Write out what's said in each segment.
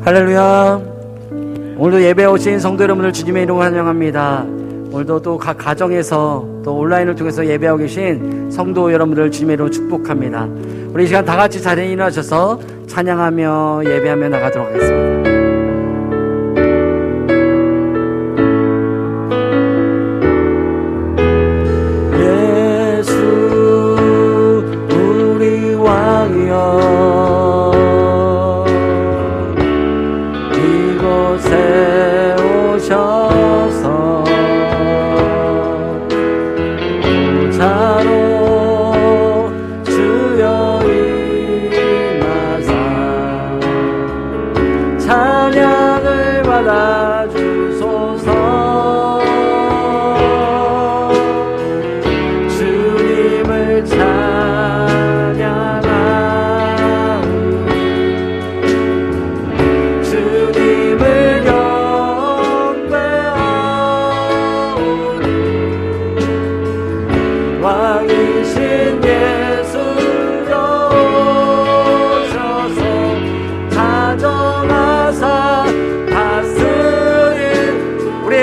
할렐루야. 오늘도 예배 오신 성도 여러분들 주님의 이름으로 환영합니다. 오늘도 또 각 가정에서 또 온라인을 통해서 예배하고 계신 성도 여러분들 주님의 이름으로 축복합니다. 우리 이 시간 다 같이 자리에 일어나셔서 찬양하며 예배하며 나가도록 하겠습니다.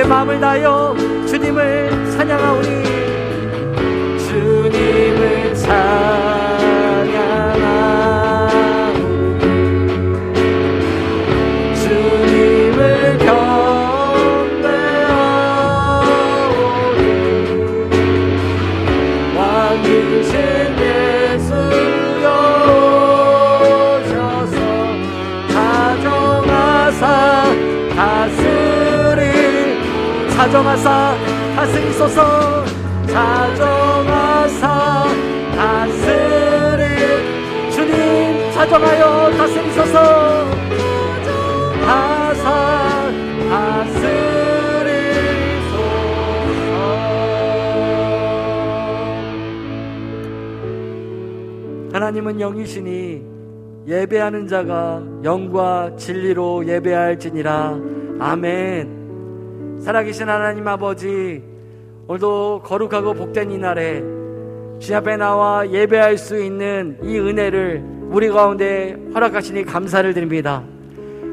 마음을 다하여 주님을 찬양하오니 주님을 찬양하오니 주님을 경배하오니 왕이신 예수여 오셔서 다정하사 다정하사 다스리소서 다정하사 다스리 주님 다정하여 다스리소서 다스리소서. 하나님은 영이시니 예배하는 자가 영과 진리로 예배할지니라. 아멘. 살아계신 하나님 아버지, 오늘도 거룩하고 복된 이날에 주님 앞에 나와 예배할 수 있는 이 은혜를 우리 가운데 허락하시니 감사를 드립니다.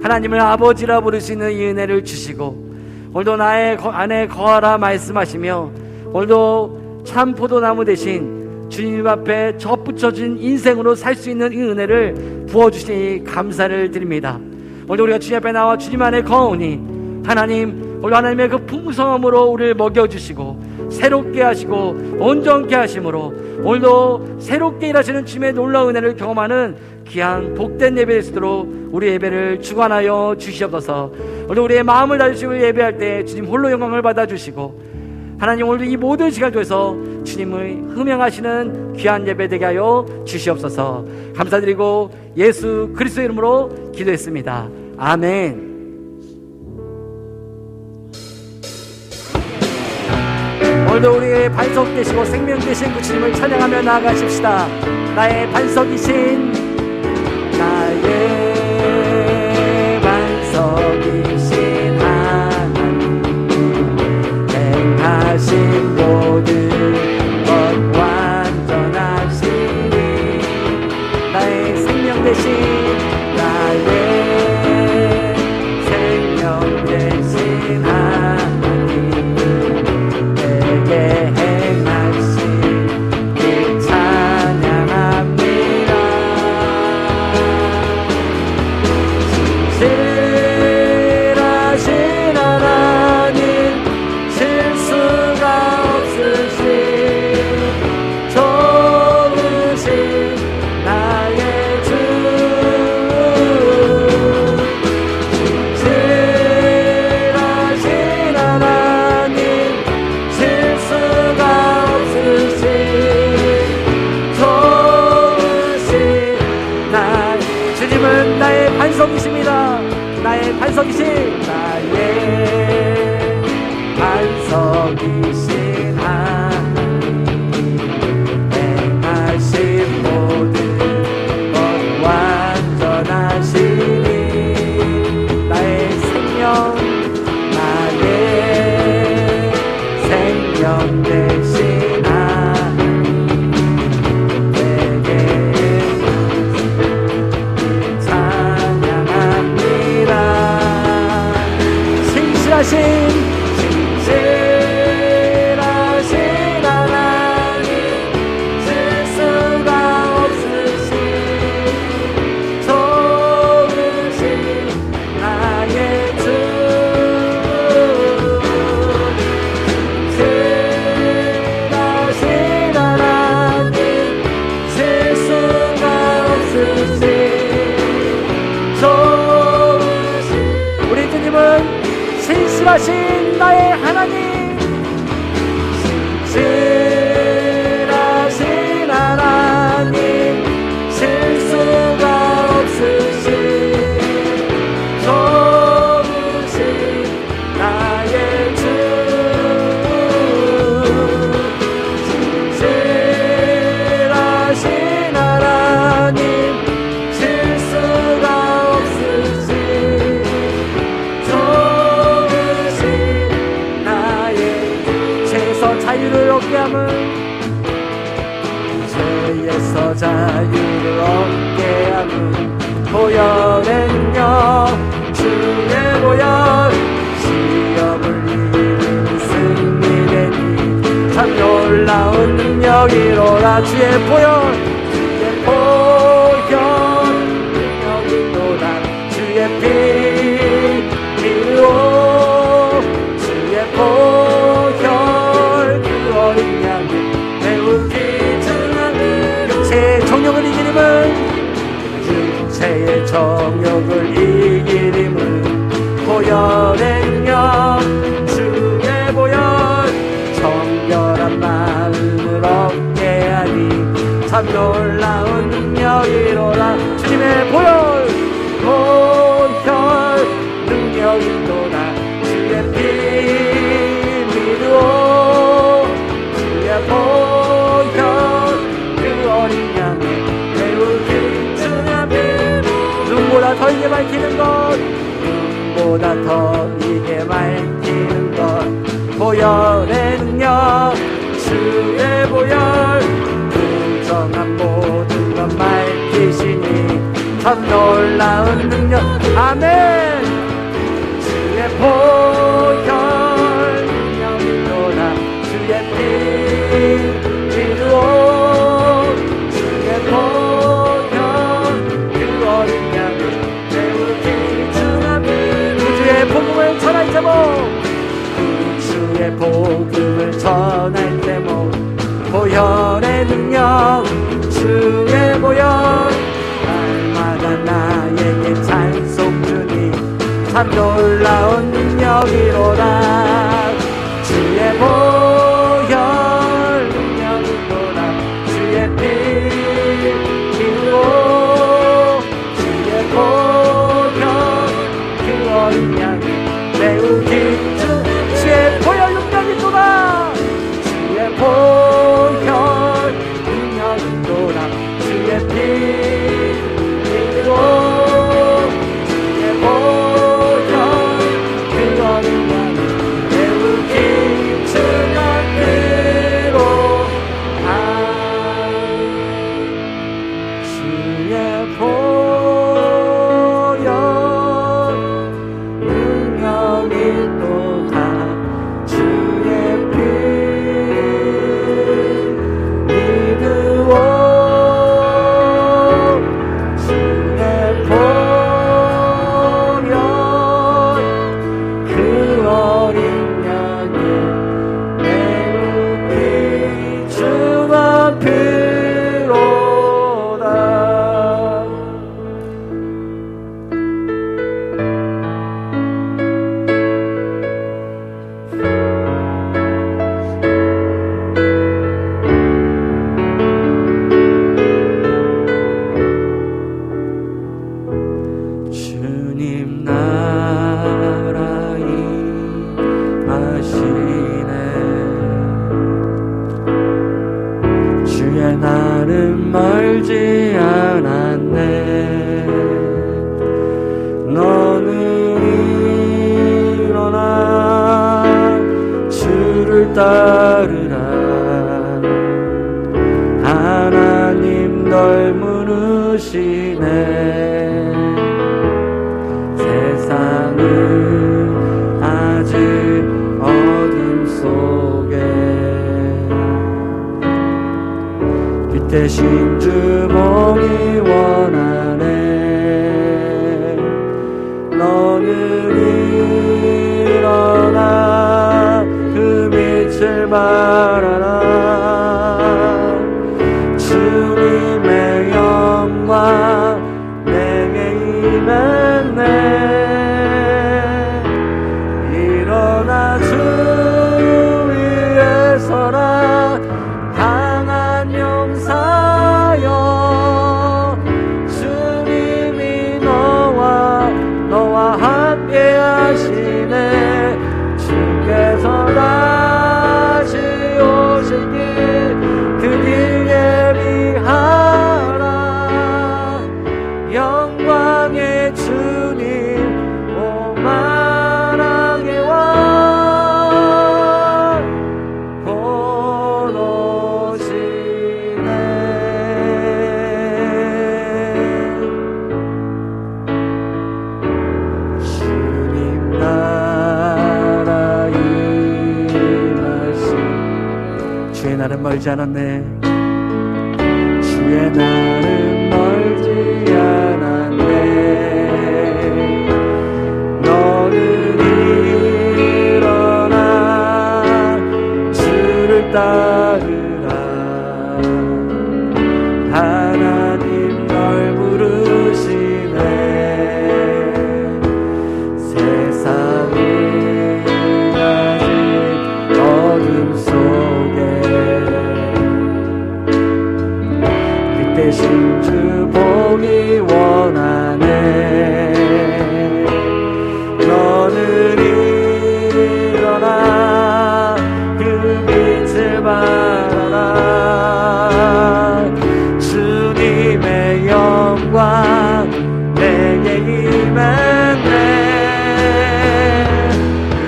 하나님을 아버지라 부를 수 있는 이 은혜를 주시고 오늘도 나의 안에 거하라 말씀하시며 오늘도 참 포도나무 대신 주님 앞에 접붙여진 인생으로 살 수 있는 이 은혜를 부어주시니 감사를 드립니다. 오늘도 우리가 주님 앞에 나와 주님 안에 거하오니 하나님, 오늘 하나님의 그 풍성함으로 우리를 먹여주시고 새롭게 하시고 온전케 하심으로 오늘도 새롭게 일하시는 주님의 놀라운 은혜를 경험하는 귀한 복된 예배 될 수 있도록 우리 예배를 주관하여 주시옵소서. 오늘 우리의 마음을 다주시고 예배할 때 주님 홀로 영광을 받아주시고 하나님, 오늘도 이 모든 시간을 통해서 주님을 음행하시는 귀한 예배 되게 하여 주시옵소서. 감사드리고 예수 그리스도의 이름으로 기도했습니다. 아멘. 오늘도 우리의 반석 되시고 생명 되신 그 주님을 찬양하며 나아가십시다. 나의 반석이신 반석이신 하나님, 행하신 모든 것 완전하시니 나의 생명 되신 생명 되신 하나님, 나의 반석이신 반석이신 하나님, 행하신 모든 것 완전하시니 나의 생명 되신 하나님, 내게 찬양합니다. 신실하신 나의 하나님, 신실하신 하나님, 실수가 없으신 좋으신 나의 주, 신실하신 하나님, 실수가 없으신 좋으신 나의 죄에서 자유를 얻게 함은, 죄에서 자유를 얻게 함은 보혈의 능력, 주의 보혈, 시험을 이기는 승리되니 참 놀라운 능력이로라. 주의 보혈, 주의 보혈 능력이로라. 주의 피 믿으오, 주의 보혈 그 어린 양이 매우 귀중한 육체의 정욕을 이기림은, 육체의 정욕을 이기림은 보혈의 능력, 주의 보혈, 정결한 마음을 얻게 하니 참 놀라운 능력이로라. 주님의 보혈, 보혈 능력이로라. 주의 피 믿으오, 주의 보혈 그 어린 양의 매우 귀중한 눈보다 더 이게 밝히는 것, 눈보다 더 이게 밝히는 것, 보혈의 능력, 주의 보혈, 부정한 모든 것 밝히시니 참 놀라운 능력. 아멘. 주의 보혈 능력이로라. 주의 피 믿으오, 주의 보혈 그 어린 양의 매우 귀중한 구주의 복음을 전할 제목, 구주의 복음을 전할 제목, 보혈의 능력, 주의 보혈, 날마다 나에게 찬송 주니 참 놀라운 능력이로라. 주의 보혈 능력이로라. 주의 피 믿으오, 주의 보혈 그 어린 양이 매우 귀중, 주의 보혈 능력이로라. 주의 보혈 능력이로라. 주의 피 믿으오, 주의 보혈 그 어린 양이 매우 귀중한 그로 주의 보혈 능력이 또다. 주의 피 믿으오, 주의 보혈 그 어린 양이 매우 귀중한 피로다. 주님 나라 임하시네. 주의 날은 멀지 않았네. 너는 일어나 주를 따르라. 하나님 널 부르시네. 세상은 아직 어둠 속에 빛 대신 주봉이 원하네. 너는 일어나 그 빛을 바라라. 주님의 영광 내게 임했네. 일어나 주의 날은 멀지 않았네. 주의 날은 멀지 않았네. 너는 일어나 주를 따르라. 하나님 널 부르시네. 세상은 아직 어둠 속에 빛대신 주 보기 원하네. 너는 일어나 그 빛을 바라라. 주님의 영광 내게 임했네.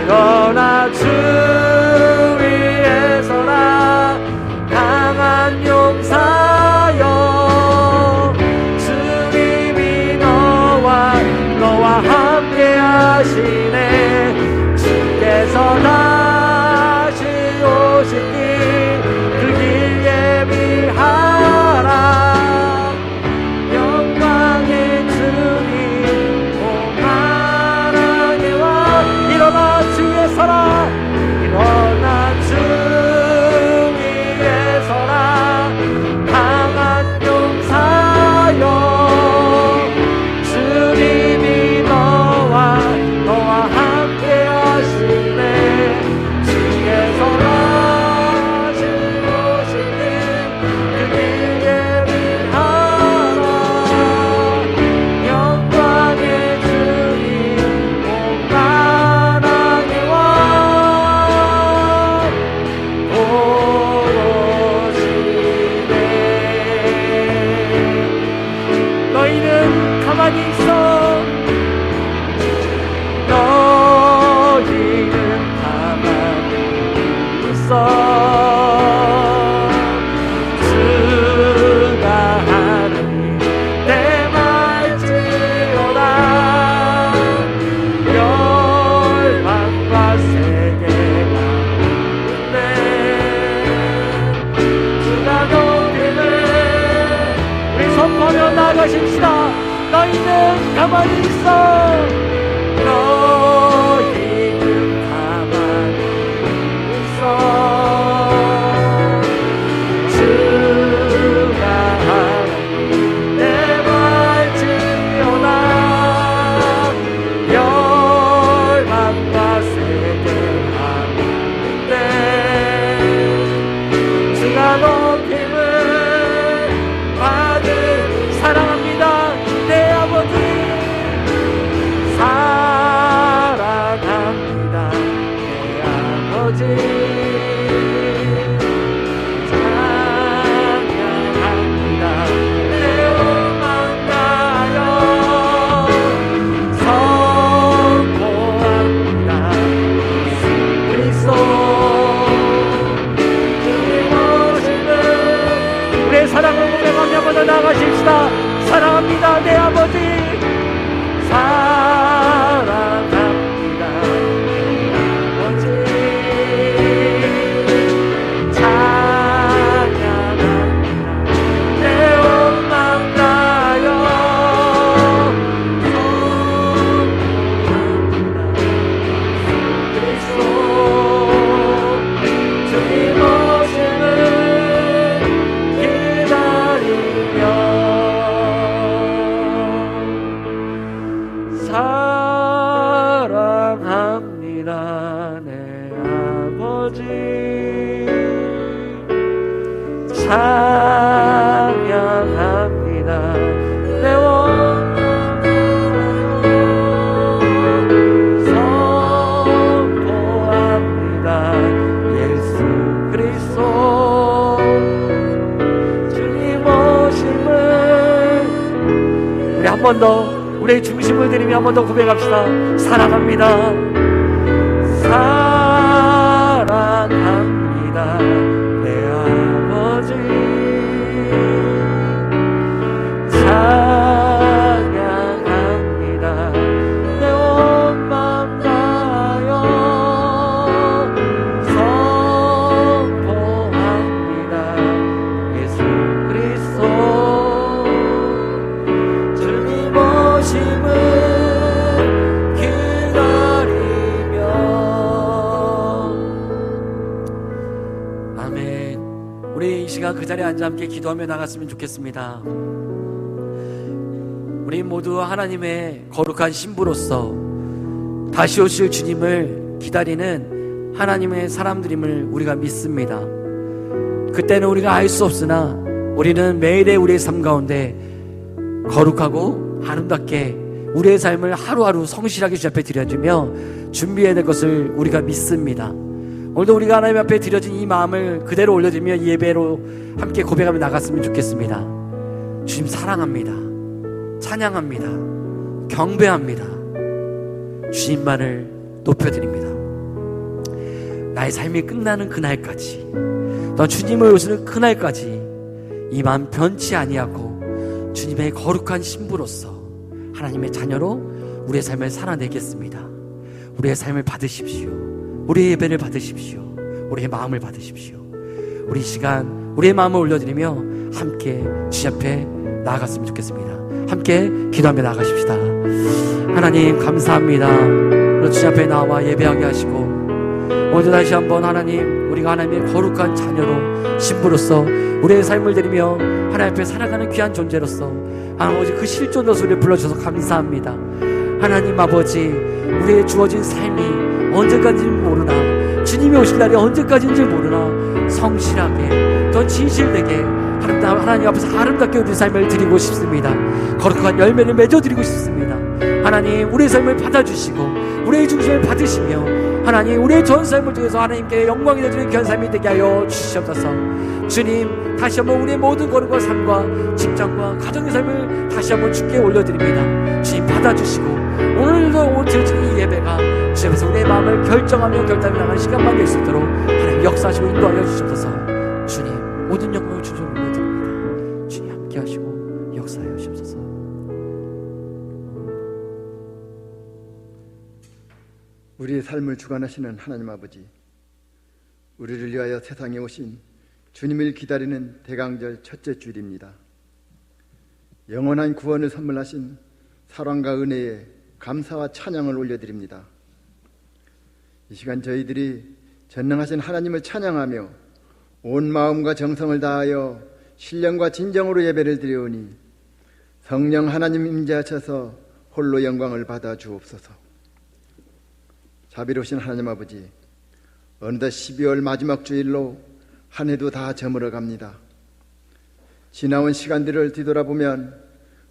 일어나 주 위에 서라. 강한 용사여. 주님이 너와 함께 하시네. 주께서 다시 오시니 그 길 예비하라. 영광의 주님 오만하게 와. 일어나 주 위에 서라. 일어나 주 위에 서라. 강한 용사여. 주님이 너와 함께 하시네. 주께서 다시 오시니 그 길 예비하라. 영광의 주님 오만하게 와. 오시네. 너희는 가만히 있어. 너희는 가만히 있어. 주가 하니 내 말지어다. 열방과 세계가 있네. 주가 높이네. 우리 선포하며 나가십시다. 너희는 가만히 있어. 너희는 가만히 있어. 주가 하니 내 말지어다. 열방과 세계가 있네. 주가 높임을 받을 사랑합니다. 내 아버지 사랑합니다. 내 아버지 찬양합니다. 내 음악 나여 선포합니다. 예수 그리스도 주님 오시는 우리의 사랑을 고백하며 먼저 나가십시다. 사랑합니다. 내 아버지 사랑합니다. 내 아버지 찬양합니다. 내 음악 나여 선포합니다. 그리스도 주님 오심을 기다리며 사랑합니다. 내 아버지 찬양합니다. 내 선포합니다. 예수 그리스도 주님 오심을. 우리 한 번 더 우리의 중심을 들이며 한 번 더 고백합시다. 사랑합니다. 사랑합니다. 내 아버지 찬양합니다. 내 온 맘 다하여 선포합니다. 아멘. 우리 이 시간 그 자리에 앉아 함께 기도하며 나갔으면 좋겠습니다. 우리 모두 하나님의 거룩한 신부로서 다시 오실 주님을 기다리는 하나님의 사람들임을 우리가 믿습니다. 그때는 우리가 알 수 없으나 우리는 매일의 우리의 삶 가운데 거룩하고 아름답게 우리의 삶을 하루하루 성실하게 주 앞에 드려주며 준비해야 될 것을 우리가 믿습니다. 오늘도 우리가 하나님 앞에 드려진 이 마음을 그대로 올려드리며 이 예배로 함께 고백하며 나갔으면 좋겠습니다. 주님 사랑합니다. 찬양합니다. 경배합니다. 주님만을 높여드립니다. 나의 삶이 끝나는 그날까지, 또 주님을 오시는 그날까지 이 마음 변치 아니하고 주님의 거룩한 신부로서 하나님의 자녀로 우리의 삶을 살아내겠습니다. 우리의 삶을 받으십시오. 우리의 예배를 받으십시오. 우리의 마음을 받으십시오. 우리 시간 우리의 마음을 올려드리며 함께 주님 앞에 나아갔으면 좋겠습니다. 함께 기도하며 나가십시다. 하나님 감사합니다. 오늘 주님 앞에 나와 예배하게 하시고 오늘 다시 한번 하나님, 우리가 하나님의 거룩한 자녀로 신부로서 우리의 삶을 드리며 하나님 앞에 살아가는 귀한 존재로서 아버지 그 실존 소리를 불러주셔서 감사합니다. 하나님 아버지, 우리의 주어진 삶이 언제까지인지 모르나, 주님이 오실 날이 언제까지인지 모르나 성실하게 더 진실되게 하나님 앞에서 아름답게 우리 삶을 드리고 싶습니다. 거룩한 열매를 맺어드리고 싶습니다. 하나님, 우리의 삶을 받아주시고 우리의 중심을 받으시며 하나님, 우리의 전 삶을 통해서 하나님께 영광이 되어주는 귀한 삶이 되게 하여 주시옵소서. 주님, 다시 한번 우리의 모든 거룩한 삶과 직장과 가정의 삶을 다시 한번 주께 올려드립니다. 주님 받아주시고 오늘도 오늘 드려지는 이 예배가 주님께서 우리의 마음을 결정하며 결단해 나가는 시간만 될 수 있도록 하나님 역사하시고 인도하여 주시옵소서. 주님, 모든 영광을 주님으로 올려드립니다. 주님 함께 하시고 역사하여 주시옵소서. 우리의 삶을 주관하시는 하나님 아버지, 우리를 위하여 세상에 오신 주님을 기다리는 대강절 첫째 주일입니다. 영원한 구원을 선물하신 사랑과 은혜에 감사와 찬양을 올려드립니다. 이 시간 저희들이 전능하신 하나님을 찬양하며 온 마음과 정성을 다하여 신령과 진정으로 예배를 드려오니 성령 하나님 임재하셔서 홀로 영광을 받아 주옵소서. 자비로우신 하나님 아버지, 어느덧 12월 마지막 주일로 한 해도 다 저물어 갑니다. 지나온 시간들을 뒤돌아보면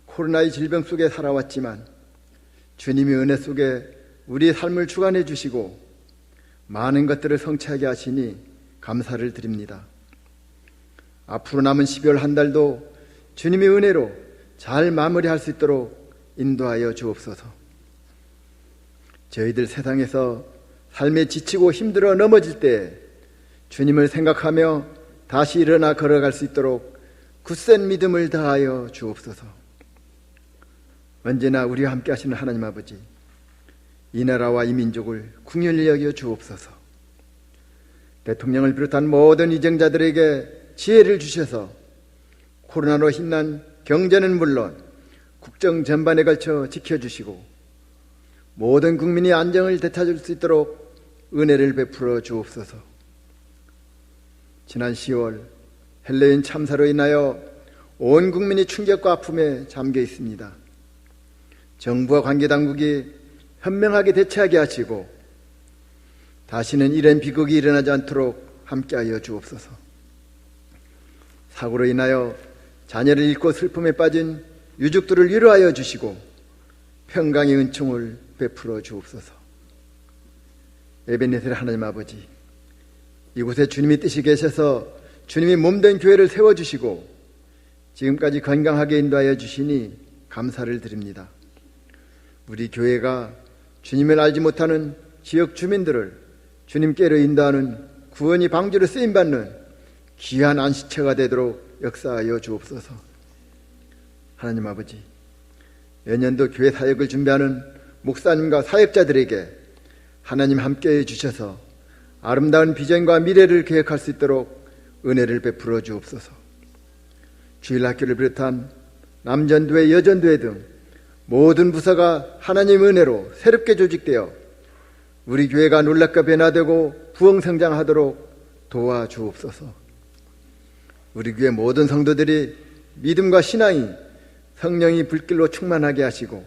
코로나의 질병 속에 살아왔지만 주님의 은혜 속에 우리의 삶을 주관해 주시고 많은 것들을 성취하게 하시니 감사를 드립니다. 앞으로 남은 12월 한 달도 주님의 은혜로 잘 마무리할 수 있도록 인도하여 주옵소서. 저희들 세상에서 삶에 지치고 힘들어 넘어질 때 주님을 생각하며 다시 일어나 걸어갈 수 있도록 굳센 믿음을 다하여 주옵소서. 언제나 우리와 함께 하시는 하나님 아버지, 이 나라와 이 민족을 긍휼히 여겨 주옵소서. 대통령을 비롯한 모든 이정자들에게 지혜를 주셔서 코로나로 힘난 경제는 물론 국정 전반에 걸쳐 지켜주시고 모든 국민이 안정을 되찾을 수 있도록 은혜를 베풀어 주옵소서. 지난 10월 헬레인 참사로 인하여 온 국민이 충격과 아픔에 잠겨 있습니다. 정부와 관계당국이 현명하게 대처하게 하시고 다시는 이런 비극이 일어나지 않도록 함께하여 주옵소서. 사고로 인하여 자녀를 잃고 슬픔에 빠진 유족들을 위로하여 주시고 평강의 은총을 베풀어 주옵소서. 에베네셀 하나님 아버지, 이곳에 주님이 뜻이 계셔서 주님이 몸된 교회를 세워주시고 지금까지 건강하게 인도하여 주시니 감사를 드립니다. 우리 교회가 주님을 알지 못하는 지역 주민들을 주님께로 인도하는 구원이 방주로 쓰임받는 귀한 안식처가 되도록 역사하여 주옵소서. 하나님 아버지, 내년도 교회 사역을 준비하는 목사님과 사역자들에게 하나님 함께해 주셔서 아름다운 비전과 미래를 계획할 수 있도록 은혜를 베풀어 주옵소서. 주일학교를 비롯한 남전도회, 여전도회 등 모든 부서가 하나님의 은혜로 새롭게 조직되어 우리 교회가 놀랍게 변화되고 부흥성장하도록 도와주옵소서. 우리 교회 모든 성도들이 믿음과 신앙이 성령이 불길로 충만하게 하시고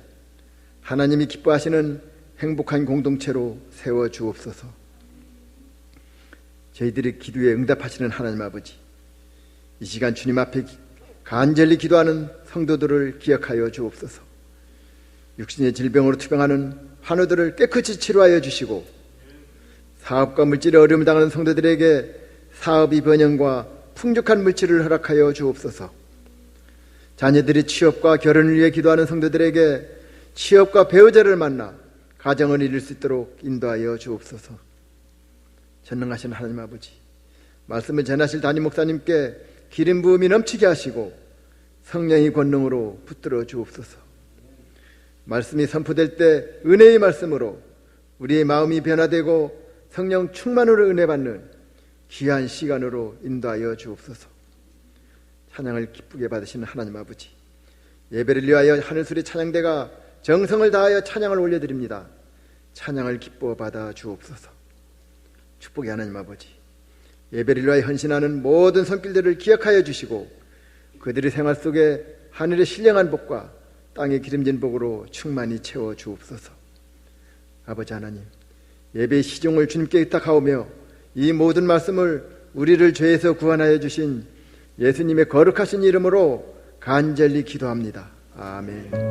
하나님이 기뻐하시는 행복한 공동체로 세워주옵소서. 저희들의 기도에 응답하시는 하나님 아버지, 이 시간 주님 앞에 간절히 기도하는 성도들을 기억하여 주옵소서. 육신의 질병으로 투병하는 환우들을 깨끗이 치료하여 주시고, 사업과 물질의 어려움을 당하는 성도들에게 사업의 번영과 풍족한 물질을 허락하여 주옵소서. 자녀들이 취업과 결혼을 위해 기도하는 성도들에게 취업과 배우자를 만나 가정을 이룰 수 있도록 인도하여 주옵소서. 전능하신 하나님 아버지, 말씀을 전하실 담임 목사님께 기름 부음이 넘치게 하시고 성령의 권능으로 붙들어 주옵소서. 말씀이 선포될 때 은혜의 말씀으로 우리의 마음이 변화되고 성령 충만으로 은혜 받는 귀한 시간으로 인도하여 주옵소서. 찬양을 기쁘게 받으시는 하나님 아버지, 예배를 위하여 하늘소리 찬양대가 정성을 다하여 찬양을 올려드립니다. 찬양을 기뻐 받아 주옵소서. 축복의 하나님 아버지, 예배를 위하여 헌신하는 모든 손길들을 기억하여 주시고 그들의 생활 속에 하늘의 신령한 복과 땅의 기름진 복으로 충만히 채워 주옵소서. 아버지 하나님, 예배의 시종을 주님께 의탁하오며 이 모든 말씀을 우리를 죄에서 구원하여 주신 예수님의 거룩하신 이름으로 간절히 기도합니다. 아멘.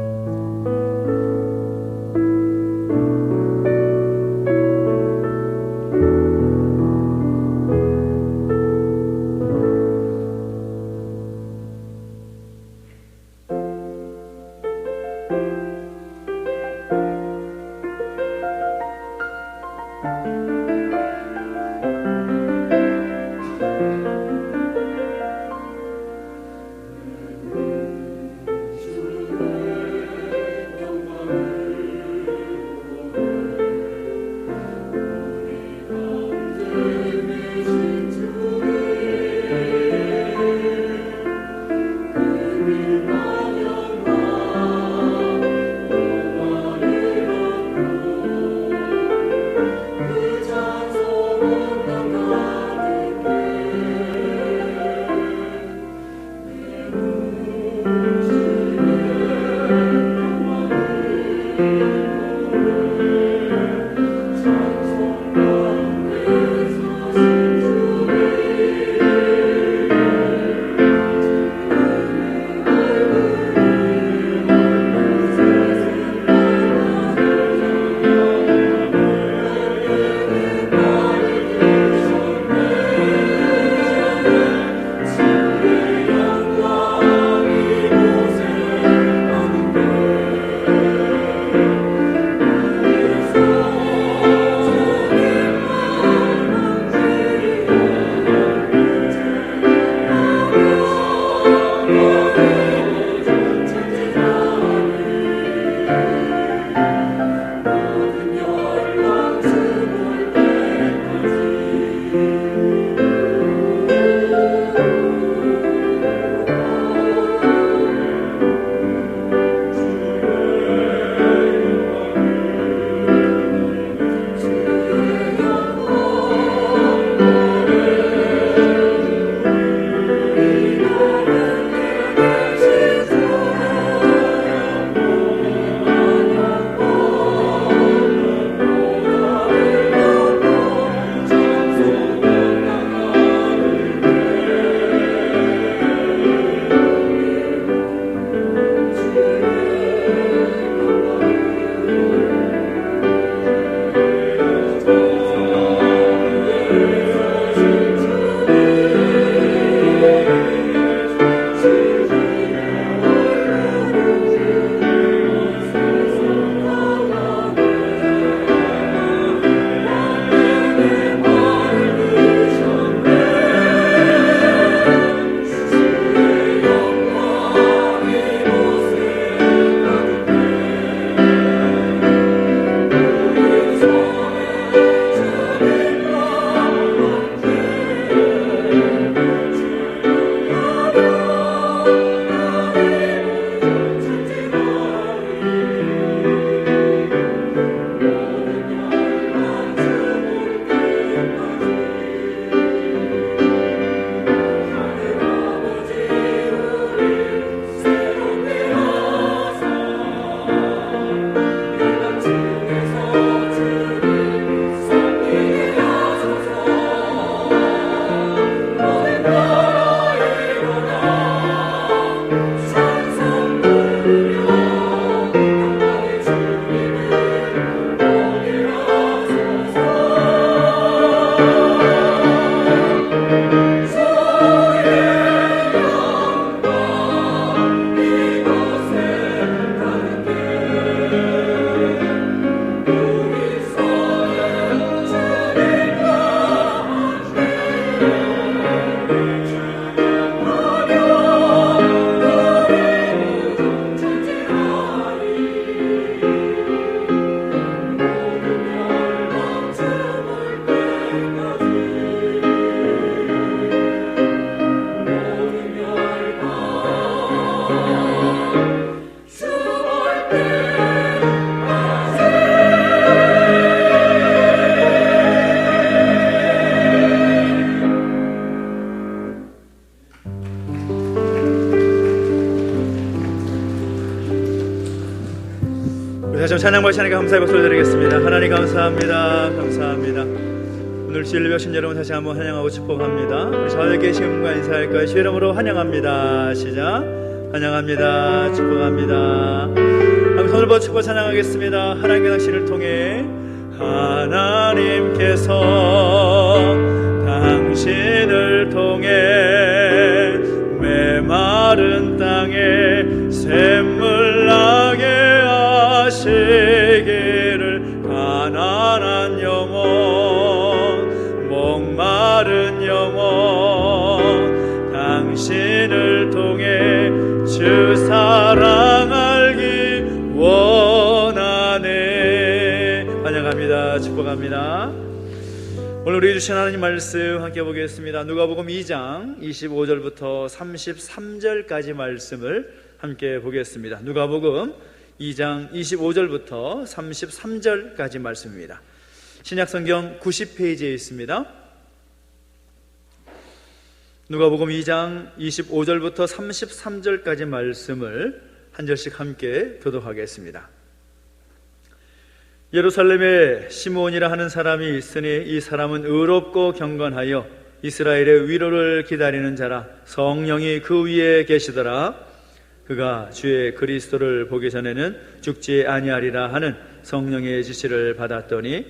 찬양 발시하니까 감사의 박수를 드리겠습니다. 하나님 감사합니다. 감사합니다. 오늘 진리 배우신 여러분 다시 한번 환영하고 축복합니다. 우리 좌우에 계신 분과 인사할까요? 주의 이름으로 환영합니다. 시작. 환영합니다. 축복합니다. 함께 손을 뻗어 축복 찬양하겠습니다. 하나님의 당신을 통해 하나님께서 당신을 통해 메마른 땅에 샘물 나게 하시기를 가난한 영혼 목마른 영혼 당신을 통해 주 사랑 알기 원하네. 환영합니다. 축복합니다. 오늘 우리 주신 하나님 말씀 함께 보겠습니다. 누가복음 2장 25절부터 33절까지 말씀을 함께 보겠습니다. 누가복음 2장 25절부터 33절까지 말씀입니다. 신약성경 90페이지에 있습니다. 누가복음 2장 25절부터 33절까지 말씀을 한 절씩 함께 교독하겠습니다. 예루살렘에 시므온이라 하는 사람이 있으니 이 사람은 의롭고 경건하여 이스라엘의 위로를 기다리는 자라. 성령이 그 위에 계시더라. 그가 주의 그리스도를 보기 전에는 죽지 아니하리라 하는 성령의 지시를 받았더니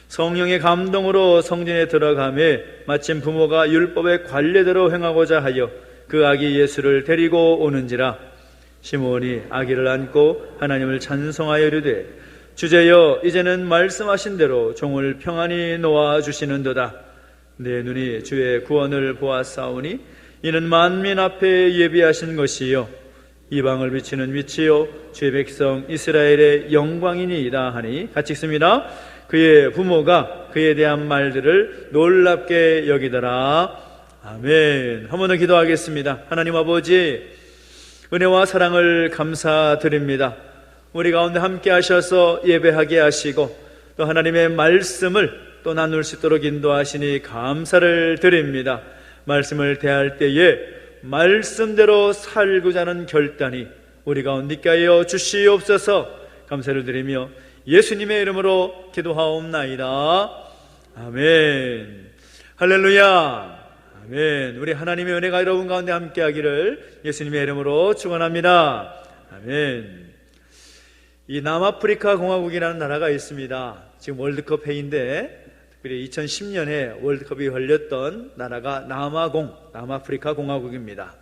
성령의 감동으로 성전에 들어가매 마침 부모가 율법의 관례대로 행하고자 하여 그 아기 예수를 데리고 오는지라. 시므온이 아기를 안고 하나님을 찬송하여 이르되 주제여 이제는 말씀하신 대로 종을 평안히 놓아주시는도다. 내 눈이 주의 구원을 보았사오니 이는 만민 앞에 예비하신 것이요 이방을 비치는 빛이요 주의 백성 이스라엘의 영광이니이다 하니 같이 읽습니다. 그의 부모가 그에 대한 말들을 놀랍게 여기더라. 아멘. 한 번 더 기도하겠습니다. 하나님 아버지, 은혜와 사랑을 감사드립니다. 우리 가운데 함께 하셔서 예배하게 하시고 또 하나님의 말씀을 또 나눌 수 있도록 인도하시니 감사를 드립니다. 말씀을 대할 때에 말씀대로 살고자 하는 결단이 우리 가운데 있게 하여 주시옵소서. 감사를 드리며 예수님의 이름으로 기도하옵나이다. 아멘. 할렐루야. 아멘. 우리 하나님의 은혜가 여러분 가운데 함께 하기를 예수님의 이름으로 축원합니다. 아멘. 이 남아프리카 공화국이라는 나라가 있습니다. 지금 월드컵 해인데 특별히 2010년에 월드컵이 열렸던 나라가 남아프리카 공화국입니다.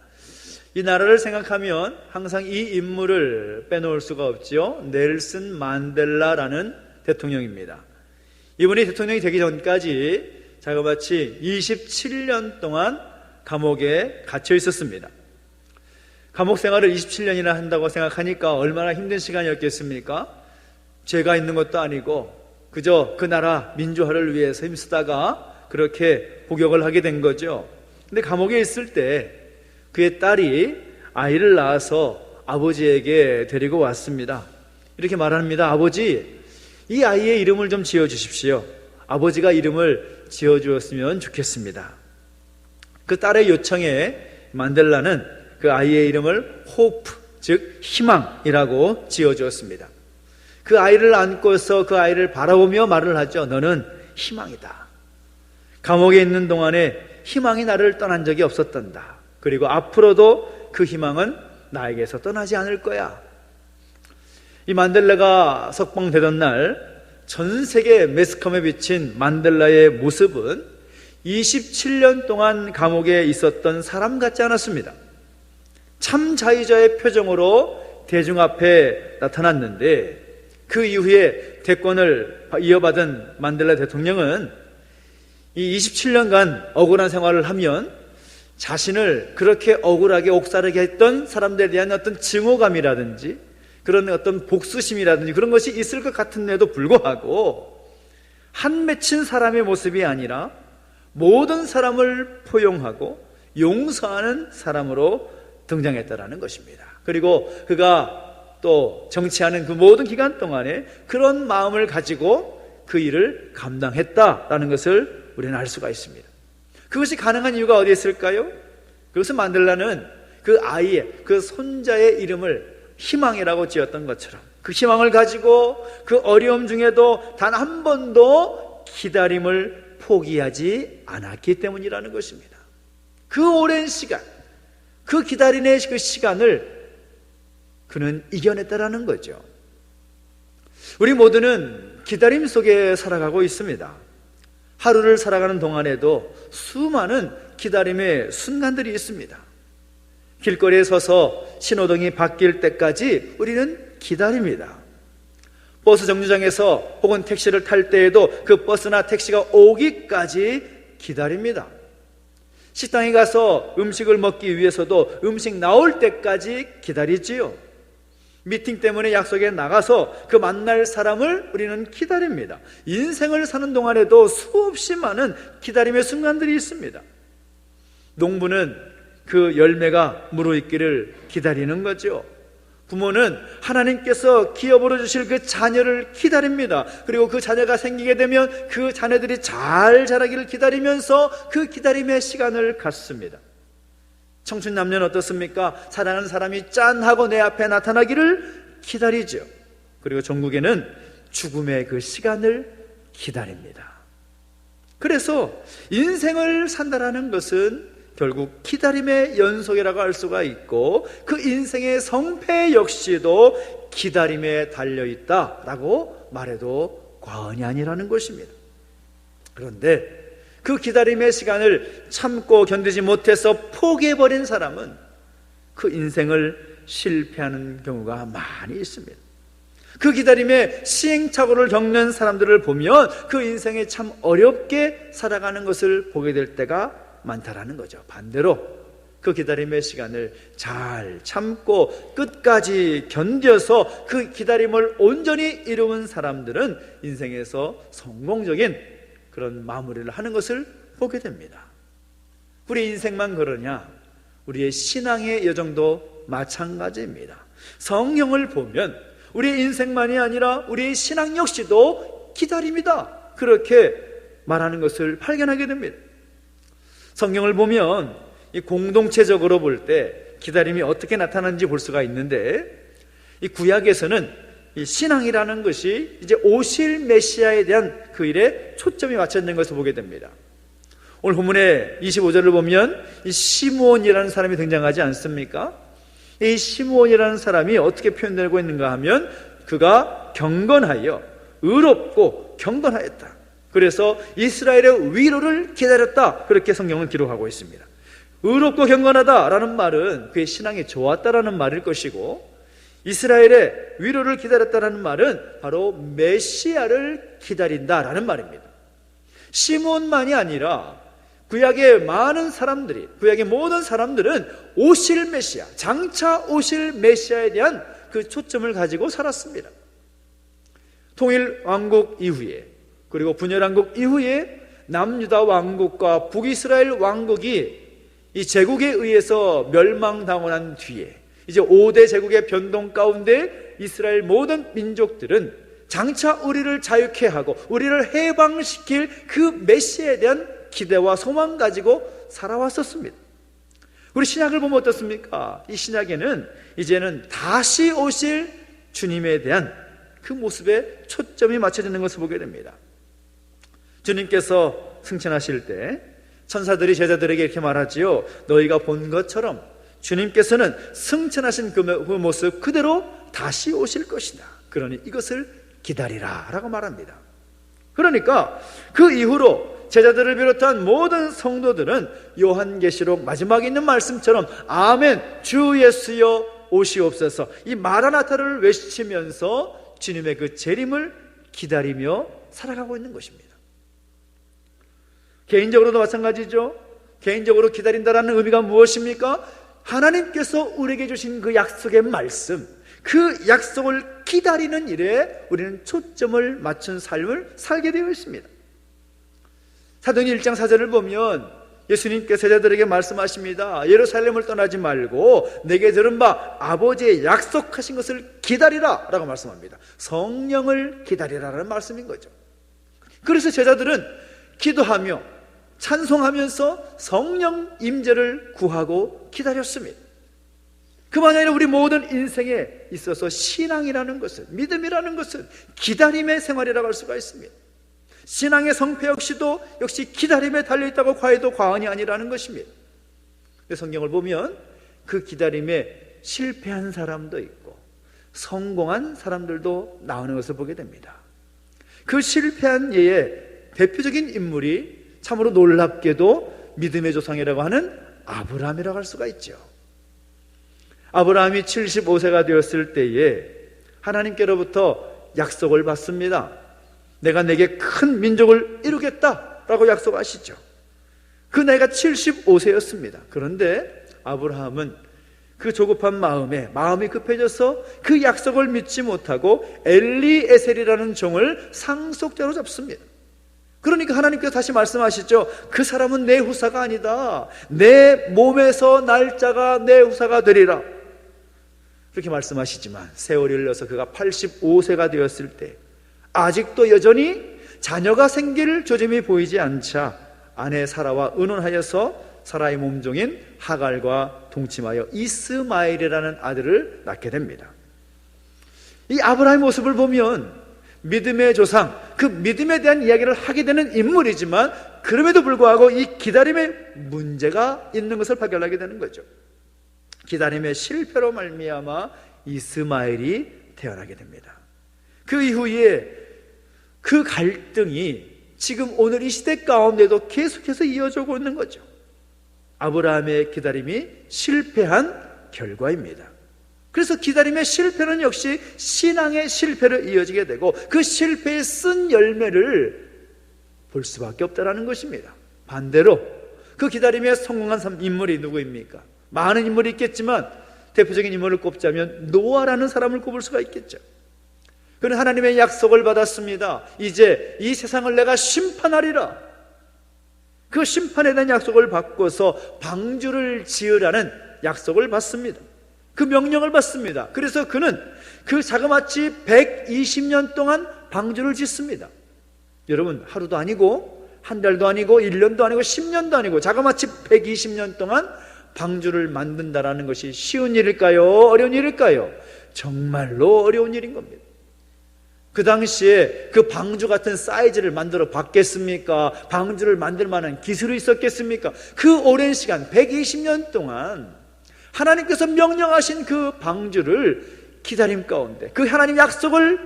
이 나라를 생각하면 항상 이 인물을 빼놓을 수가 없죠. 넬슨 만델라라는 대통령입니다. 이분이 대통령이 되기 전까지 자그마치 27년 동안 감옥에 갇혀 있었습니다. 감옥 생활을 27년이나 한다고 생각하니까 얼마나 힘든 시간이었겠습니까? 죄가 있는 것도 아니고 그저 그 나라 민주화를 위해서 힘쓰다가 그렇게 복역을 하게 된 거죠. 근데 감옥에 있을 때 그의 딸이 아이를 낳아서 아버지에게 데리고 왔습니다. 이렇게 말합니다. 아버지, 이 아이의 이름을 좀 지어주십시오. 아버지가 이름을 지어주었으면 좋겠습니다. 그 딸의 요청에 만델라는 그 아이의 이름을 호프, 즉 희망이라고 지어주었습니다. 그 아이를 안고서 그 아이를 바라보며 말을 하죠. 너는 희망이다. 감옥에 있는 동안에 희망이 나를 떠난 적이 없었단다. 그리고 앞으로도 그 희망은 나에게서 떠나지 않을 거야. 이 만델라가 석방되던 날 전 세계 매스컴에 비친 만델라의 모습은 27년 동안 감옥에 있었던 사람 같지 않았습니다. 참 자유자의 표정으로 대중 앞에 나타났는데 그 이후에 대권을 이어받은 만델라 대통령은 이 27년간 억울한 생활을 하면 자신을 그렇게 억울하게 옥살하게 했던 사람들에 대한 어떤 증오감이라든지 그런 어떤 복수심이라든지 그런 것이 있을 것 같은데도 불구하고 한 맺힌 사람의 모습이 아니라 모든 사람을 포용하고 용서하는 사람으로 등장했다라는 것입니다. 그리고 그가 또 정치하는 그 모든 기간 동안에 그런 마음을 가지고 그 일을 감당했다라는 것을 우리는 알 수가 있습니다. 그것이 가능한 이유가 어디에 있을까요? 그것은 만델라는 그 아이의, 그 손자의 이름을 희망이라고 지었던 것처럼 그 희망을 가지고 그 어려움 중에도 단 한 번도 기다림을 포기하지 않았기 때문이라는 것입니다. 그 오랜 시간, 그 기다림의 그 시간을 그는 이겨냈다라는 거죠. 우리 모두는 기다림 속에 살아가고 있습니다. 하루를 살아가는 동안에도 수많은 기다림의 순간들이 있습니다. 길거리에 서서 신호등이 바뀔 때까지 우리는 기다립니다. 버스 정류장에서 혹은 택시를 탈 때에도 그 버스나 택시가 오기까지 기다립니다. 식당에 가서 음식을 먹기 위해서도 음식 나올 때까지 기다리지요. 미팅 때문에 약속에 나가서 그 만날 사람을 우리는 기다립니다. 인생을 사는 동안에도 수없이 많은 기다림의 순간들이 있습니다. 농부는 그 열매가 무르익기를 기다리는 거죠. 부모는 하나님께서 기업으로 주실 그 자녀를 기다립니다. 그리고 그 자녀가 생기게 되면 그 자녀들이 잘 자라기를 기다리면서 그 기다림의 시간을 갖습니다. 청춘 남녀는 어떻습니까? 사랑하는 사람이 짠 하고 내 앞에 나타나기를 기다리죠. 그리고 종국에는 죽음의 그 시간을 기다립니다. 그래서 인생을 산다라는 것은 결국 기다림의 연속이라고 할 수가 있고, 그 인생의 성패 역시도 기다림에 달려있다라고 말해도 과언이 아니라는 것입니다. 그런데 그 기다림의 시간을 참고 견디지 못해서 포기해버린 사람은 그 인생을 실패하는 경우가 많이 있습니다. 그 기다림에 시행착오를 겪는 사람들을 보면 그 인생에 참 어렵게 살아가는 것을 보게 될 때가 많다라는 거죠. 반대로 그 기다림의 시간을 잘 참고 끝까지 견뎌서 그 기다림을 온전히 이루는 사람들은 인생에서 성공적인 그런 마무리를 하는 것을 보게 됩니다. 우리 인생만 그러냐? 우리의 신앙의 여정도 마찬가지입니다. 성경을 보면 우리의 인생만이 아니라 우리의 신앙 역시도 기다림이다, 그렇게 말하는 것을 발견하게 됩니다. 성경을 보면 이 공동체적으로 볼 때 기다림이 어떻게 나타나는지 볼 수가 있는데, 이 구약에서는 이 신앙이라는 것이 이제 오실 메시아에 대한 그 일에 초점이 맞춰진 것을 보게 됩니다. 오늘 본문의 25절을 보면 이 시므온이라는 사람이 등장하지 않습니까? 이 시므온이라는 사람이 어떻게 표현되고 있는가 하면 그가 경건하여 의롭고 경건하였다. 그래서 이스라엘의 위로를 기다렸다, 그렇게 성경은 기록하고 있습니다. 의롭고 경건하다라는 말은 그의 신앙이 좋았다라는 말일 것이고, 이스라엘의 위로를 기다렸다라는 말은 바로 메시아를 기다린다라는 말입니다. 시므온만이 아니라 구약의 많은 사람들이, 구약의 모든 사람들은 오실 메시아, 장차 오실 메시아에 대한 그 초점을 가지고 살았습니다. 통일 왕국 이후에, 그리고 분열왕국 이후에 남유다 왕국과 북이스라엘 왕국이 이 제국에 의해서 멸망당하고 난 뒤에 이제 5대 제국의 변동 가운데 이스라엘 모든 민족들은 장차 우리를 자유케 하고 우리를 해방시킬 그 메시아에 대한 기대와 소망 가지고 살아왔었습니다. 우리 신약을 보면 어떻습니까? 이 신약에는 이제는 다시 오실 주님에 대한 그 모습에 초점이 맞춰지는 것을 보게 됩니다. 주님께서 승천하실 때 천사들이 제자들에게 이렇게 말하지요. 너희가 본 것처럼 주님께서는 승천하신 그 모습 그대로 다시 오실 것이다. 그러니 이것을 기다리라 라고 말합니다. 그러니까 그 이후로 제자들을 비롯한 모든 성도들은 요한계시록 마지막에 있는 말씀처럼 아멘 주 예수여 오시옵소서, 이 마라나타를 외치면서 주님의 그 재림을 기다리며 살아가고 있는 것입니다. 개인적으로도 마찬가지죠. 개인적으로 기다린다라는 의미가 무엇입니까? 하나님께서 우리에게 주신 그 약속의 말씀, 그 약속을 기다리는 일에 우리는 초점을 맞춘 삶을 살게 되어 있습니다. 사도행전 1장 4절을 보면 예수님께서 제자들에게 말씀하십니다. 예루살렘을 떠나지 말고 내게 들은 바 아버지의 약속하신 것을 기다리라 라고 말씀합니다. 성령을 기다리라라는 말씀인 거죠. 그래서 제자들은 기도하며 찬송하면서 성령 임재를 구하고 기다렸습니다. 그만이 아니라 우리 모든 인생에 있어서 신앙이라는 것은, 믿음이라는 것은 기다림의 생활이라고 할 수가 있습니다. 신앙의 성패 역시 기다림에 달려있다고 과해도 과언이 아니라는 것입니다. 성경을 보면 그 기다림에 실패한 사람도 있고 성공한 사람들도 나오는 것을 보게 됩니다. 그 실패한 예의 대표적인 인물이 참으로 놀랍게도 믿음의 조상이라고 하는 아브라함이라고 할 수가 있죠. 아브라함이 75세가 되었을 때에 하나님께로부터 약속을 받습니다. 내가 내게 큰 민족을 이루겠다라고 약속하시죠. 그 나이가 75세였습니다. 그런데 아브라함은 그 조급한 마음이 급해져서 그 약속을 믿지 못하고 엘리에셀이라는 종을 상속자로 잡습니다. 그러니까 하나님께서 다시 말씀하시죠. 그 사람은 내 후사가 아니다. 내 몸에서 날 자가 내 후사가 되리라. 그렇게 말씀하시지만 세월이 흘러서 그가 85세가 되었을 때 아직도 여전히 자녀가 생길 조짐이 보이지 않자 아내 사라와 의논하여서 사라의 몸종인 하갈과 동침하여 이스마엘이라는 아들을 낳게 됩니다. 이 아브라함의 모습을 보면 믿음의 조상, 그 믿음에 대한 이야기를 하게 되는 인물이지만 그럼에도 불구하고 이 기다림에 문제가 있는 것을 발견하게 되는 거죠. 기다림의 실패로 말미암아 이스마엘이 태어나게 됩니다. 그 이후에 그 갈등이 지금 오늘 이 시대 가운데도 계속해서 이어져 오고 있는 거죠. 아브라함의 기다림이 실패한 결과입니다. 그래서 기다림의 실패는 역시 신앙의 실패로 이어지게 되고 그 실패에 쓴 열매를 볼 수밖에 없다는 것입니다. 반대로 그 기다림에 성공한 인물이 누구입니까? 많은 인물이 있겠지만 대표적인 인물을 꼽자면 노아라는 사람을 꼽을 수가 있겠죠. 그는 하나님의 약속을 받았습니다. 이제 이 세상을 내가 심판하리라. 그 심판에 대한 약속을 받고서 방주를 지으라는 약속을 받습니다. 그 명령을 받습니다. 그래서 그는 그 자그마치 120년 동안 방주를 짓습니다. 여러분, 하루도 아니고 한 달도 아니고 1년도 아니고 10년도 아니고 자그마치 120년 동안 방주를 만든다라는 것이 쉬운 일일까요? 어려운 일일까요? 정말로 어려운 일인 겁니다. 그 당시에 그 방주 같은 사이즈를 만들어 봤겠습니까? 방주를 만들 만한 기술이 있었겠습니까? 그 오랜 시간 120년 동안 하나님께서 명령하신 그 방주를 기다림 가운데 그 하나님 약속을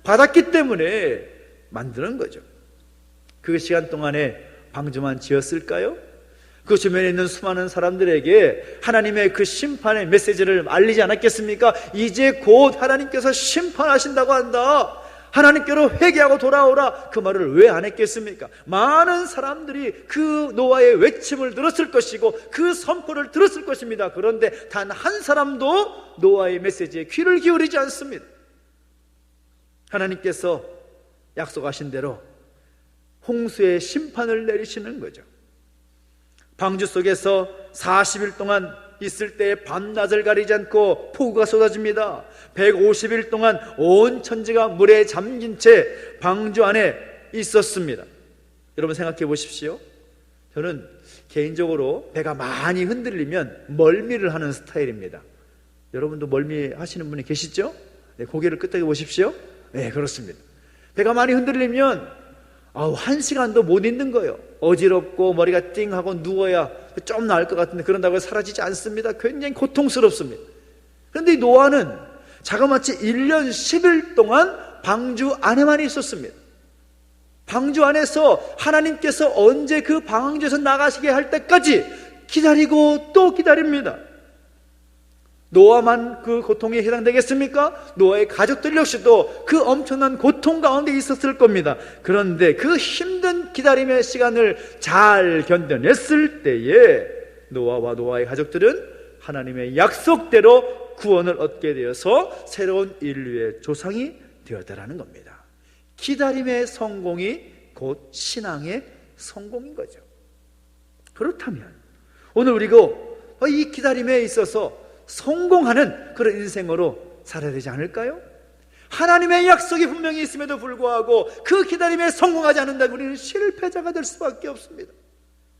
받았기 때문에 만드는 거죠. 그 시간 동안에 방주만 지었을까요? 그 주변에 있는 수많은 사람들에게 하나님의 그 심판의 메시지를 알리지 않았겠습니까? 이제 곧 하나님께서 심판하신다고 한다. 하나님께로 회개하고 돌아오라. 그 말을 왜 안 했겠습니까? 많은 사람들이 그 노아의 외침을 들었을 것이고 그 선포를 들었을 것입니다. 그런데 단 한 사람도 노아의 메시지에 귀를 기울이지 않습니다. 하나님께서 약속하신 대로 홍수의 심판을 내리시는 거죠. 방주 속에서 40일 동안 있을 때 밤낮을 가리지 않고 폭우가 쏟아집니다. 150일 동안 온 천지가 물에 잠긴 채 방주 안에 있었습니다. 여러분 생각해 보십시오. 저는 개인적으로 배가 많이 흔들리면 멀미를 하는 스타일입니다. 여러분도 멀미 하시는 분이 계시죠? 네, 고개를 끄덕여 보십시오. 네, 그렇습니다. 배가 많이 흔들리면 1시간도 못 있는 거예요. 어지럽고 머리가 띵하고 누워야 좀 나을 것 같은데 그런다고 사라지지 않습니다. 굉장히 고통스럽습니다. 그런데 이 노아는 자그마치 1년 10일 동안 방주 안에만 있었습니다. 방주 안에서 하나님께서 언제 그 방주에서 나가시게 할 때까지 기다리고 또 기다립니다. 노아만 그 고통에 해당되겠습니까? 노아의 가족들 역시도 그 엄청난 고통 가운데 있었을 겁니다. 그런데 그 힘든 기다림의 시간을 잘 견뎌냈을 때에 노아와 노아의 가족들은 하나님의 약속대로 구원을 얻게 되어서 새로운 인류의 조상이 되었다라는 겁니다. 기다림의 성공이 곧 신앙의 성공인 거죠. 그렇다면 오늘 우리가 이 기다림에 있어서 성공하는 그런 인생으로 살아야 되지 않을까요? 하나님의 약속이 분명히 있음에도 불구하고 그 기다림에 성공하지 않는다면 우리는 실패자가 될 수밖에 없습니다.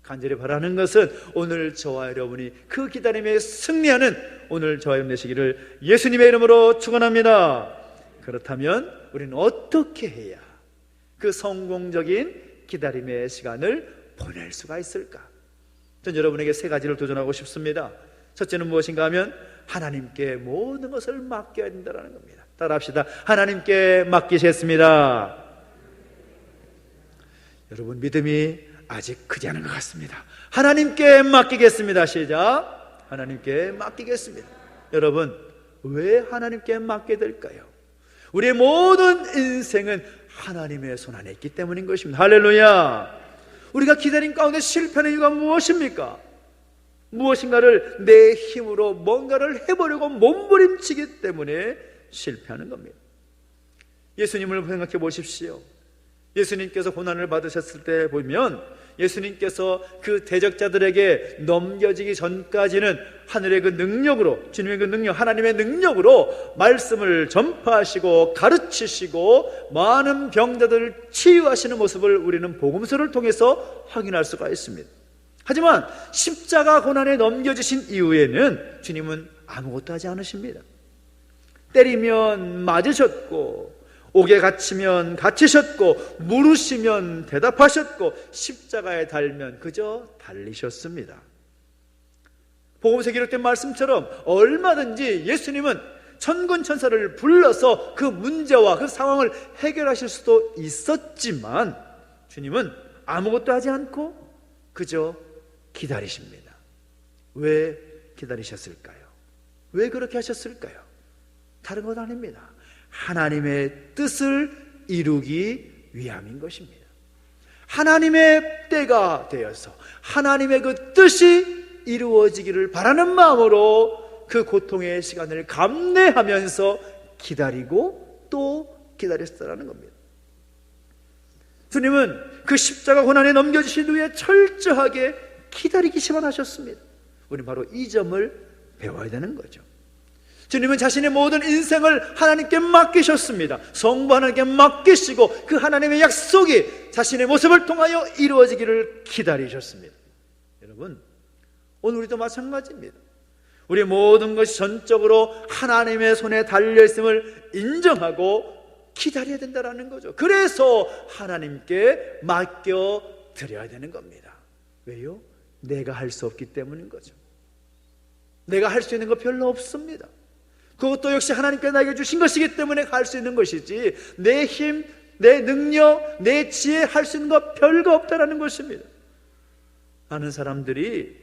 간절히 바라는 것은 오늘 저와 여러분이 그 기다림에 승리하는 오늘 저와 여러분 되시기를 예수님의 이름으로 축원합니다. 그렇다면 우리는 어떻게 해야 그 성공적인 기다림의 시간을 보낼 수가 있을까? 전 여러분에게 세 가지를 도전하고 싶습니다. 첫째는 무엇인가 하면 하나님께 모든 것을 맡겨야 된다는 겁니다. 따라합시다. 하나님께 맡기셨습니다. 여러분, 믿음이 아직 크지 않은 것 같습니다. 하나님께 맡기겠습니다. 시작. 하나님께 맡기겠습니다. 여러분, 왜 하나님께 맡게 될까요? 우리의 모든 인생은 하나님의 손 안에 있기 때문인 것입니다. 할렐루야. 우리가 기다림 가운데 실패하는 이유가 무엇입니까? 무엇인가를 내 힘으로 뭔가를 해보려고 몸부림치기 때문에 실패하는 겁니다. 예수님을 생각해 보십시오. 예수님께서 고난을 받으셨을 때 보면 예수님께서 그 대적자들에게 넘겨지기 전까지는 하늘의 그 능력으로, 주님의 그 능력, 하나님의 능력으로 말씀을 전파하시고 가르치시고 많은 병자들을 치유하시는 모습을 우리는 복음서를 통해서 확인할 수가 있습니다. 하지만 십자가 고난에 넘겨지신 이후에는 주님은 아무것도 하지 않으십니다. 때리면 맞으셨고, 옥에 갇히면 갇히셨고, 물으시면 대답하셨고, 십자가에 달면 그저 달리셨습니다. 복음서에 기록된 말씀처럼 얼마든지 예수님은 천군 천사를 불러서 그 문제와 그 상황을 해결하실 수도 있었지만 주님은 아무것도 하지 않고 그저 기다리십니다. 왜 기다리셨을까요? 왜 그렇게 하셨을까요? 다른 것 아닙니다. 하나님의 뜻을 이루기 위함인 것입니다. 하나님의 때가 되어서 하나님의 그 뜻이 이루어지기를 바라는 마음으로 그 고통의 시간을 감내하면서 기다리고 또 기다렸다는 겁니다. 주님은 그 십자가 고난에 넘겨주신 후에 철저하게 기다리기만 하셨습니다. 우리는 바로 이 점을 배워야 되는 거죠. 주님은 자신의 모든 인생을 하나님께 맡기셨습니다. 성부 하나님께 맡기시고 그 하나님의 약속이 자신의 모습을 통하여 이루어지기를 기다리셨습니다. 여러분, 오늘 우리도 마찬가지입니다. 우리의 모든 것이 전적으로 하나님의 손에 달려있음을 인정하고 기다려야 된다는 거죠. 그래서 하나님께 맡겨드려야 되는 겁니다. 왜요? 내가 할 수 없기 때문인 거죠. 내가 할 수 있는 거 별로 없습니다. 그것도 역시 하나님께 나에게 주신 것이기 때문에 할 수 있는 것이지 내 힘, 내 능력, 내 지혜 할 수 있는 거 별거 없다라는 것입니다. 많은 사람들이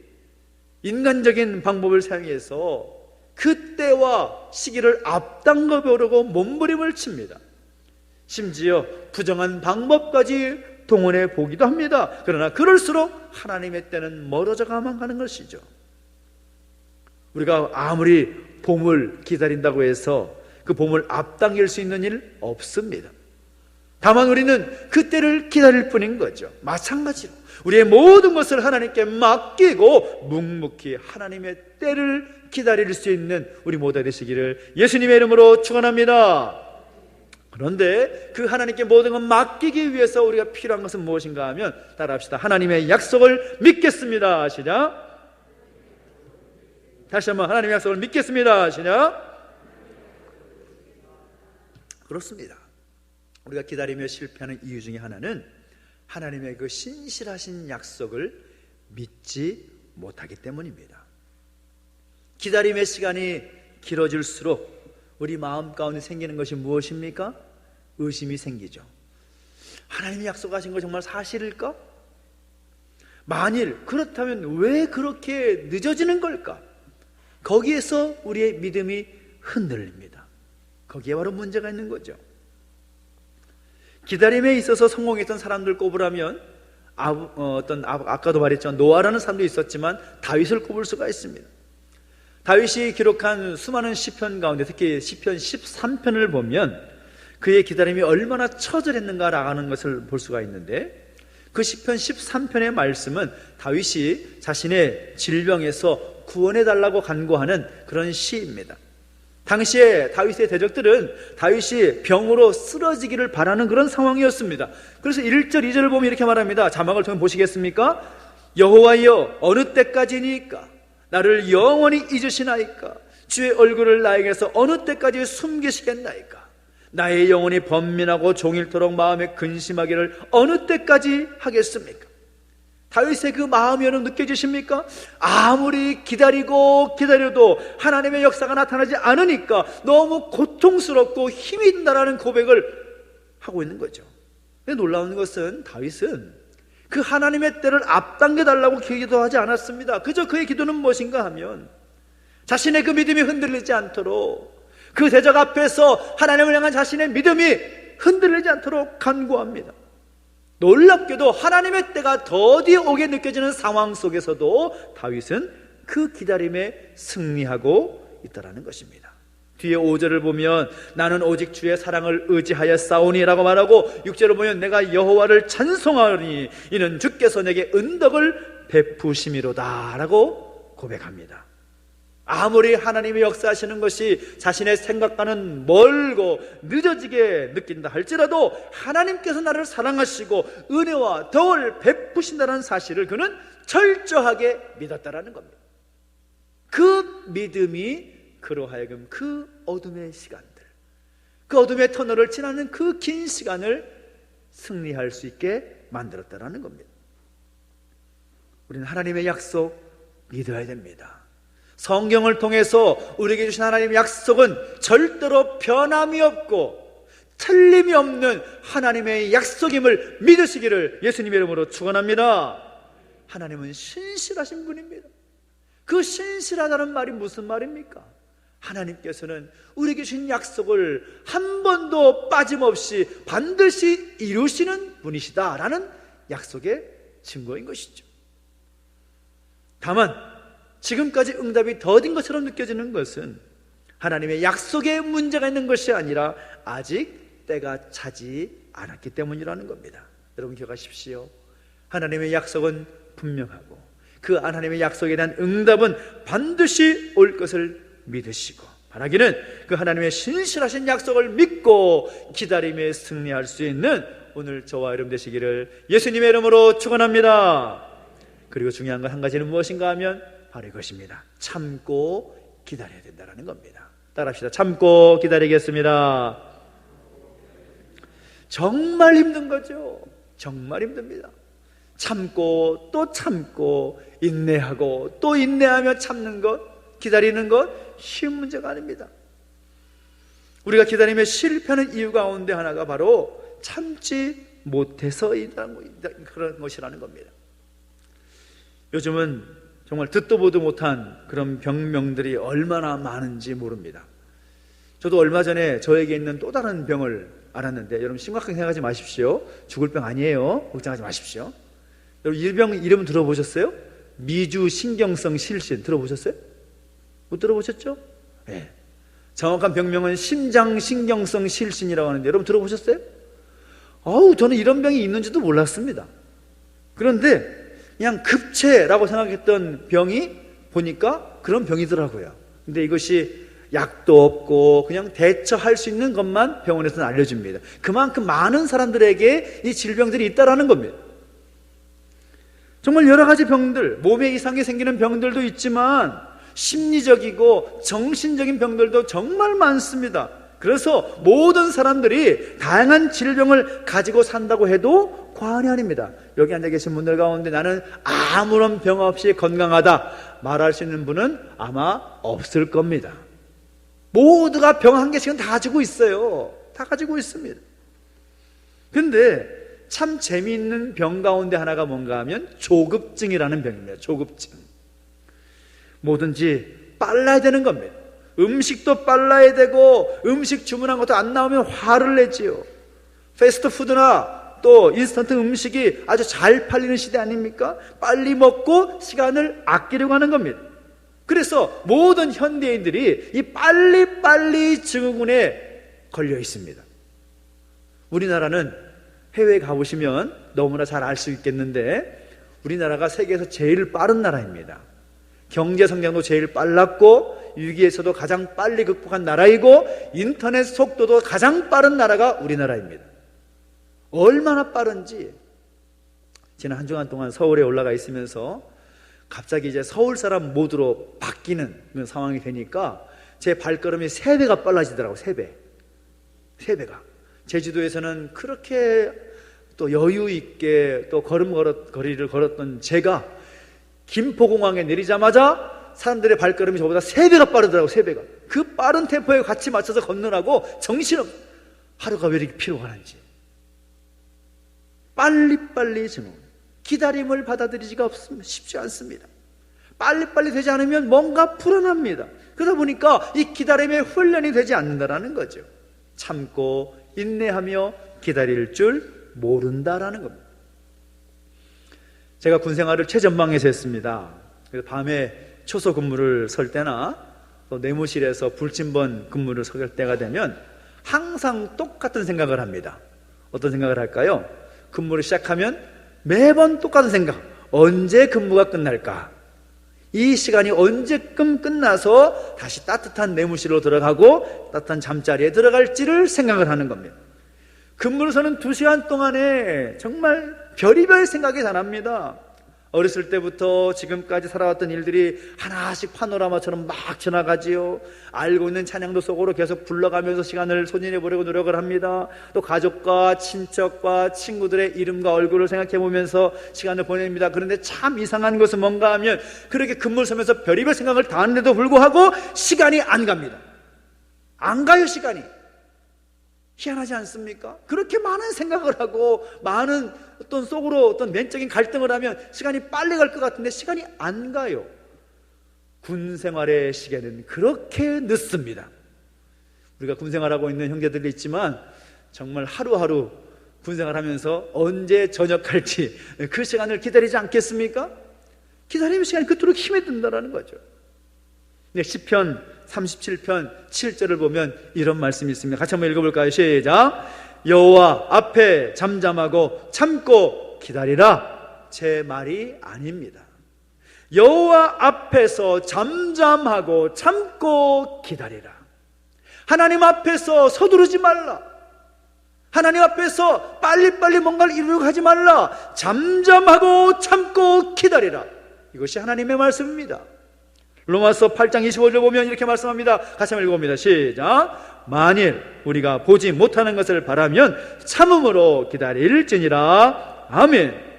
인간적인 방법을 사용해서 그때와 시기를 앞당겨 보려고 몸부림을 칩니다. 심지어 부정한 방법까지 동원해 보기도 합니다. 그러나 그럴수록 하나님의 때는 멀어져 가만 가는 것이죠. 우리가 아무리 봄을 기다린다고 해서 그 봄을 앞당길 수 있는 일 없습니다. 다만 우리는 그 때를 기다릴 뿐인 거죠. 마찬가지로 우리의 모든 것을 하나님께 맡기고 묵묵히 하나님의 때를 기다릴 수 있는 우리 모두 되시기를 예수님의 이름으로 축원합니다. 그런데 그 하나님께 모든 것 맡기기 위해서 우리가 필요한 것은 무엇인가 하면 따라합시다. 하나님의 약속을 믿겠습니다. 시작. 다시 한번 하나님의 약속을 믿겠습니다. 시작. 그렇습니다. 우리가 기다리며 실패하는 이유 중에 하나는 하나님의 그 신실하신 약속을 믿지 못하기 때문입니다. 기다림의 시간이 길어질수록 우리 마음 가운데 생기는 것이 무엇입니까? 의심이 생기죠. 하나님이 약속하신 거 정말 사실일까? 만일 그렇다면 왜 그렇게 늦어지는 걸까? 거기에서 우리의 믿음이 흔들립니다. 거기에 바로 문제가 있는 거죠. 기다림에 있어서 성공했던 사람들 꼽으라면 아까도 말했지만 노아라는 사람도 있었지만 다윗을 꼽을 수가 있습니다. 다윗이 기록한 수많은 시편 가운데 특히 시편 13편을 보면 그의 기다림이 얼마나 처절했는가라는 것을 볼 수가 있는데 그 시편 13편의 말씀은 다윗이 자신의 질병에서 구원해달라고 간구하는 그런 시입니다. 당시에 다윗의 대적들은 다윗이 병으로 쓰러지기를 바라는 그런 상황이었습니다. 그래서 1절, 2절을 보면 이렇게 말합니다. 자막을 통해 보시겠습니까? 여호와여 어느 때까지니까 나를 영원히 잊으시나이까? 주의 얼굴을 나에게서 어느 때까지 숨기시겠나이까? 나의 영혼이 번민하고 종일토록 마음에 근심하기를 어느 때까지 하겠습니까? 다윗의 그 마음이 여러분 느껴지십니까? 아무리 기다리고 기다려도 하나님의 역사가 나타나지 않으니까 너무 고통스럽고 힘이 든다라는 고백을 하고 있는 거죠. 근데 놀라운 것은 다윗은 그 하나님의 때를 앞당겨 달라고 기도하지 않았습니다. 그저 그의 기도는 무엇인가 하면 자신의 그 믿음이 흔들리지 않도록, 그 대적 앞에서 하나님을 향한 자신의 믿음이 흔들리지 않도록 간구합니다. 놀랍게도 하나님의 때가 더디 오게 느껴지는 상황 속에서도 다윗은 그 기다림에 승리하고 있다는 것입니다. 뒤에 5절을 보면 나는 오직 주의 사랑을 의지하여 싸우니라고 말하고, 6절을 보면 내가 여호와를 찬송하니 이는 주께서 내게 은덕을 베푸심이로다 라고 고백합니다. 아무리 하나님이 역사하시는 것이 자신의 생각과는 멀고 늦어지게 느낀다 할지라도 하나님께서 나를 사랑하시고 은혜와 덕을 베푸신다는 사실을 그는 철저하게 믿었다라는 겁니다. 그 믿음이 그로 하여금 그 어둠의 시간들, 그 어둠의 터널을 지나는 그 긴 시간을 승리할 수 있게 만들었다라는 겁니다. 우리는 하나님의 약속 믿어야 됩니다. 성경을 통해서 우리에게 주신 하나님의 약속은 절대로 변함이 없고 틀림이 없는 하나님의 약속임을 믿으시기를 예수님의 이름으로 축원합니다. 하나님은 신실하신 분입니다. 그 신실하다는 말이 무슨 말입니까? 하나님께서는 우리에게 주신 약속을 한 번도 빠짐없이 반드시 이루시는 분이시다라는 약속의 증거인 것이죠. 다만 지금까지 응답이 더딘 것처럼 느껴지는 것은 하나님의 약속에 문제가 있는 것이 아니라 아직 때가 차지 않았기 때문이라는 겁니다. 여러분 기억하십시오. 하나님의 약속은 분명하고 그 하나님의 약속에 대한 응답은 반드시 올 것을 믿으시고, 바라기는 그 하나님의 신실하신 약속을 믿고 기다림에 승리할 수 있는 오늘 저와 여러분 되시기를 예수님의 이름으로 축원합니다. 그리고 중요한 건 한 가지는 무엇인가 하면 바로 이것입니다. 참고 기다려야 된다는 겁니다. 따라합시다. 참고 기다리겠습니다. 정말 힘든 거죠. 정말 힘듭니다. 참고 또 참고 인내하고 또 인내하며 참는 것, 기다리는 것 쉬운 문제가 아닙니다. 우리가 기다림에 실패하는 이유 가운데 하나가 바로 참지 못해서이라는 그런 것이라는 겁니다. 요즘은 정말 듣도 보도 못한 그런 병명들이 얼마나 많은지 모릅니다. 저도 얼마 전에 저에게 있는 또 다른 병을 알았는데, 여러분 심각하게 생각하지 마십시오. 죽을 병 아니에요. 걱정하지 마십시오. 여러분 이 병 이름 들어보셨어요? 미주신경성 실신 들어보셨어요? 못 들어보셨죠? 네. 정확한 병명은 심장신경성 실신이라고 하는데 여러분 들어보셨어요? 저는 이런 병이 있는지도 몰랐습니다. 그런데 그냥 급체라고 생각했던 병이 보니까 그런 병이더라고요. 근데 이것이 약도 없고 그냥 대처할 수 있는 것만 병원에서는 알려줍니다. 그만큼 많은 사람들에게 이 질병들이 있다라는 겁니다. 정말 여러 가지 병들, 몸에 이상이 생기는 병들도 있지만 심리적이고 정신적인 병들도 정말 많습니다. 그래서 모든 사람들이 다양한 질병을 가지고 산다고 해도 과언이 아닙니다. 여기 앉아 계신 분들 가운데 나는 아무런 병 없이 건강하다 말할 수 있는 분은 아마 없을 겁니다. 모두가 병 한 개씩은 다 가지고 있어요. 다 가지고 있습니다. 근데 참 재미있는 병 가운데 하나가 뭔가 하면 조급증이라는 병입니다. 조급증. 뭐든지 빨라야 되는 겁니다. 음식도 빨라야 되고 음식 주문한 것도 안 나오면 화를 내지요. 패스트푸드나 또 인스턴트 음식이 아주 잘 팔리는 시대 아닙니까? 빨리 먹고 시간을 아끼려고 하는 겁니다. 그래서 모든 현대인들이 이 빨리빨리 증후군에 걸려 있습니다. 우리나라는 해외에 가보시면 너무나 잘 알 수 있겠는데 우리나라가 세계에서 제일 빠른 나라입니다. 경제 성장도 제일 빨랐고 위기에서도 가장 빨리 극복한 나라이고 인터넷 속도도 가장 빠른 나라가 우리나라입니다. 얼마나 빠른지 지난 한 주간 동안 서울에 올라가 있으면서 갑자기 이제 서울 사람 모드로 바뀌는 그런 상황이 되니까 제 발걸음이 3배가 빨라지더라고요. 3배가. 제주도에서는 그렇게 또 여유 있게 또 거리를 걸었던 제가 김포공항에 내리자마자 사람들의 발걸음이 저보다 3배가 빠르더라고요. 3배가. 그 빠른 템포에 같이 맞춰서 걷느라고 하루가 왜 이렇게 피로가 나는지. 빨리빨리 증오. 기다림을 받아들이기가 쉽지 않습니다. 빨리빨리 되지 않으면 뭔가 불안합니다. 그러다 보니까 이 기다림의 훈련이 되지 않는다라는 거죠. 참고 인내하며 기다릴 줄 모른다라는 겁니다. 제가 군 생활을 최전방에서 했습니다. 그래서 밤에 초소 근무를 설 때나 또 내무실에서 불침번 근무를 설 때가 되면 항상 똑같은 생각을 합니다. 어떤 생각을 할까요? 근무를 시작하면 매번 똑같은 생각. 언제 근무가 끝날까? 이 시간이 언제쯤 끝나서 다시 따뜻한 내무실로 들어가고 따뜻한 잠자리에 들어갈지를 생각을 하는 겁니다. 근무를 서는 2시간 동안에 정말 별의별 생각이 다 납니다. 어렸을 때부터 지금까지 살아왔던 일들이 하나씩 파노라마처럼 막 지나가지요. 알고 있는 찬양도 속으로 계속 불러가면서 시간을 소진해 보려고 노력을 합니다. 또 가족과 친척과 친구들의 이름과 얼굴을 생각해 보면서 시간을 보냅니다. 그런데 참 이상한 것은 뭔가 하면 그렇게 근무를 서면서 별의별 생각을 다 하는데도 불구하고 시간이 안 갑니다. 안 가요, 시간이. 희한하지 않습니까? 그렇게 많은 생각을 하고 많은 어떤 속으로 어떤 내적인 갈등을 하면 시간이 빨리 갈 것 같은데 시간이 안 가요. 군 생활의 시계는 그렇게 늦습니다. 우리가 군 생활하고 있는 형제들도 있지만 정말 하루하루 군 생활하면서 언제 전역할지 그 시간을 기다리지 않겠습니까? 기다리는 시간이 그토록 힘이 든다는 거죠. 시편 37편 7절을 보면 이런 말씀이 있습니다. 같이 한번 읽어볼까요? 시작. 여호와 앞에 잠잠하고 참고 기다리라. 제 말이 아닙니다. 여호와 앞에서 잠잠하고 참고 기다리라. 하나님 앞에서 서두르지 말라. 하나님 앞에서 빨리빨리 뭔가를 이루려고 하지 말라. 잠잠하고 참고 기다리라. 이것이 하나님의 말씀입니다. 로마서 8장 25절을 보면 이렇게 말씀합니다. 같이 한번 읽어봅니다. 시작. 만일 우리가 보지 못하는 것을 바라면 참음으로 기다릴지니라. 아멘.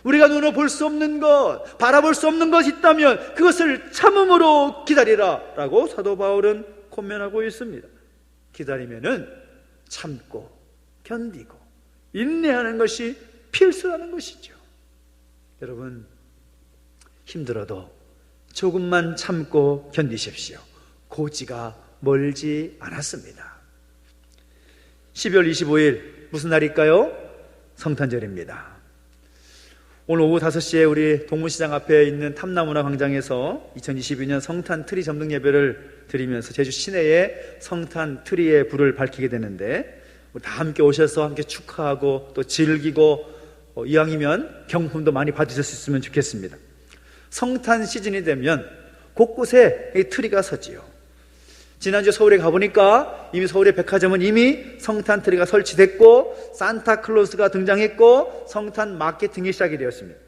우리가 눈으로 볼 수 없는 것, 바라볼 수 없는 것이 있다면 그것을 참음으로 기다리라 라고 사도 바울은 권면하고 있습니다. 기다리면은 참고 견디고 인내하는 것이 필수라는 것이죠. 여러분, 힘들어도 조금만 참고 견디십시오. 고지가 멀지 않았습니다. 12월 25일 무슨 날일까요? 성탄절입니다. 오늘 오후 5시에 우리 동문시장 앞에 있는 탐나문화광장에서 2022년 성탄 트리 점등 예배를 드리면서 제주 시내에 성탄 트리의 불을 밝히게 되는데 다 함께 오셔서 함께 축하하고 또 즐기고 이왕이면 경품도 많이 받으셨으면 좋겠습니다. 성탄 시즌이 되면 곳곳에 이 트리가 서지요. 지난주 서울에 가보니까 이미 서울의 백화점은 이미 성탄 트리가 설치됐고 산타클로스가 등장했고 성탄 마케팅이 시작이 되었습니다.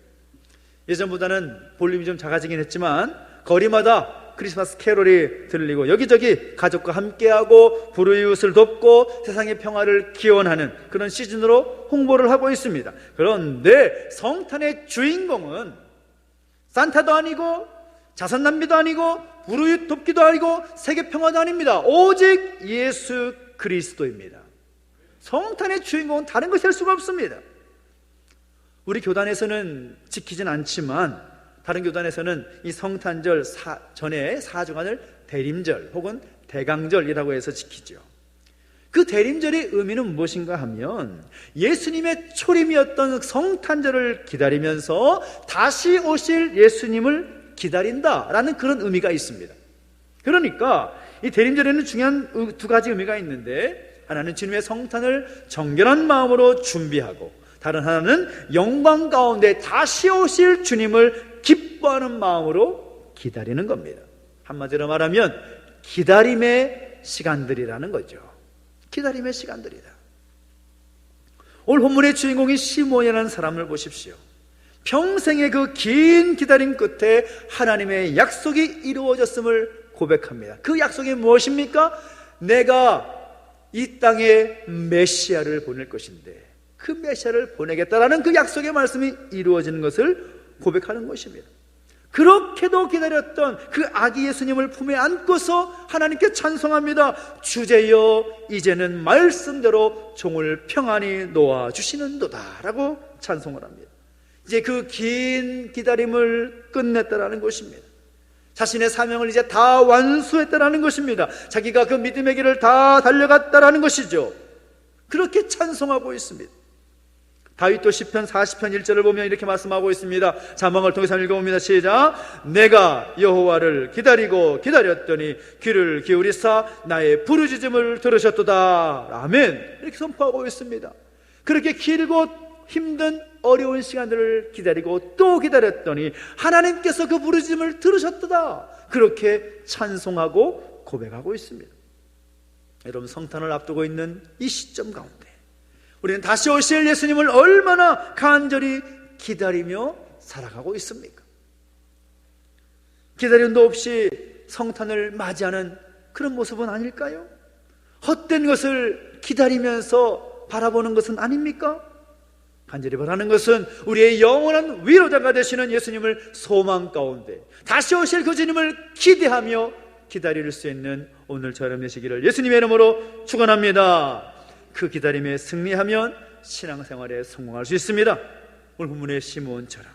예전보다는 볼륨이 좀 작아지긴 했지만 거리마다 크리스마스 캐롤이 들리고 여기저기 가족과 함께하고 불우이웃을 돕고 세상의 평화를 기원하는 그런 시즌으로 홍보를 하고 있습니다. 그런데 성탄의 주인공은 산타도 아니고 자선남비도 아니고 불우이웃 돕기도 아니고 세계평화도 아닙니다. 오직 예수 그리스도입니다. 성탄의 주인공은 다른 것이 될 수가 없습니다. 우리 교단에서는 지키진 않지만 다른 교단에서는 이 성탄절 전에 4주간을 대림절 혹은 대강절이라고 해서 지키죠. 그 대림절의 의미는 무엇인가 하면 예수님의 초림이었던 성탄절을 기다리면서 다시 오실 예수님을 기다린다라는 그런 의미가 있습니다. 그러니까 이 대림절에는 중요한 2가지 의미가 있는데 하나는 주님의 성탄을 정결한 마음으로 준비하고 다른 하나는 영광 가운데 다시 오실 주님을 기뻐하는 마음으로 기다리는 겁니다. 한마디로 말하면 기다림의 시간들이라는 거죠. 기다림의 시간들이다. 오늘 본문의 주인공이 시몬이라는 사람을 보십시오. 평생의 그 긴 기다림 끝에 하나님의 약속이 이루어졌음을 고백합니다. 그 약속이 무엇입니까? 내가 이 땅에 메시아를 보낼 것인데 그 메시아를 보내겠다라는 그 약속의 말씀이 이루어지는 것을 고백하는 것입니다. 그렇게도 기다렸던 그 아기 예수님을 품에 안고서 하나님께 찬송합니다. 주제여 이제는 말씀대로 종을 평안히 놓아주시는도다 라고 찬송을 합니다. 이제 그 긴 기다림을 끝냈다라는 것입니다. 자신의 사명을 이제 다 완수했다라는 것입니다. 자기가 그 믿음의 길을 다 달려갔다라는 것이죠. 그렇게 찬송하고 있습니다. 다윗도 시편 40편 1절을 보면 이렇게 말씀하고 있습니다. 자막을 통해서 읽어봅니다. 시작. 내가 여호와를 기다리고 기다렸더니 귀를 기울이사 나의 부르짖음을 들으셨도다. 아멘. 이렇게 선포하고 있습니다. 그렇게 길고 힘든 어려운 시간들을 기다리고 또 기다렸더니 하나님께서 그 부르짖음을 들으셨도다. 그렇게 찬송하고 고백하고 있습니다. 여러분, 성탄을 앞두고 있는 이 시점 가운데 우리는 다시 오실 예수님을 얼마나 간절히 기다리며 살아가고 있습니까? 기다림도 없이 성탄을 맞이하는 그런 모습은 아닐까요? 헛된 것을 기다리면서 바라보는 것은 아닙니까? 간절히 바라는 것은 우리의 영원한 위로자가 되시는 예수님을 소망 가운데 다시 오실 그 주님을 기대하며 기다릴 수 있는 오늘 저녁 되시기를 예수님의 이름으로 축원합니다. 그 기다림에 승리하면 신앙생활에 성공할 수 있습니다. 오늘 본문의 시므온처럼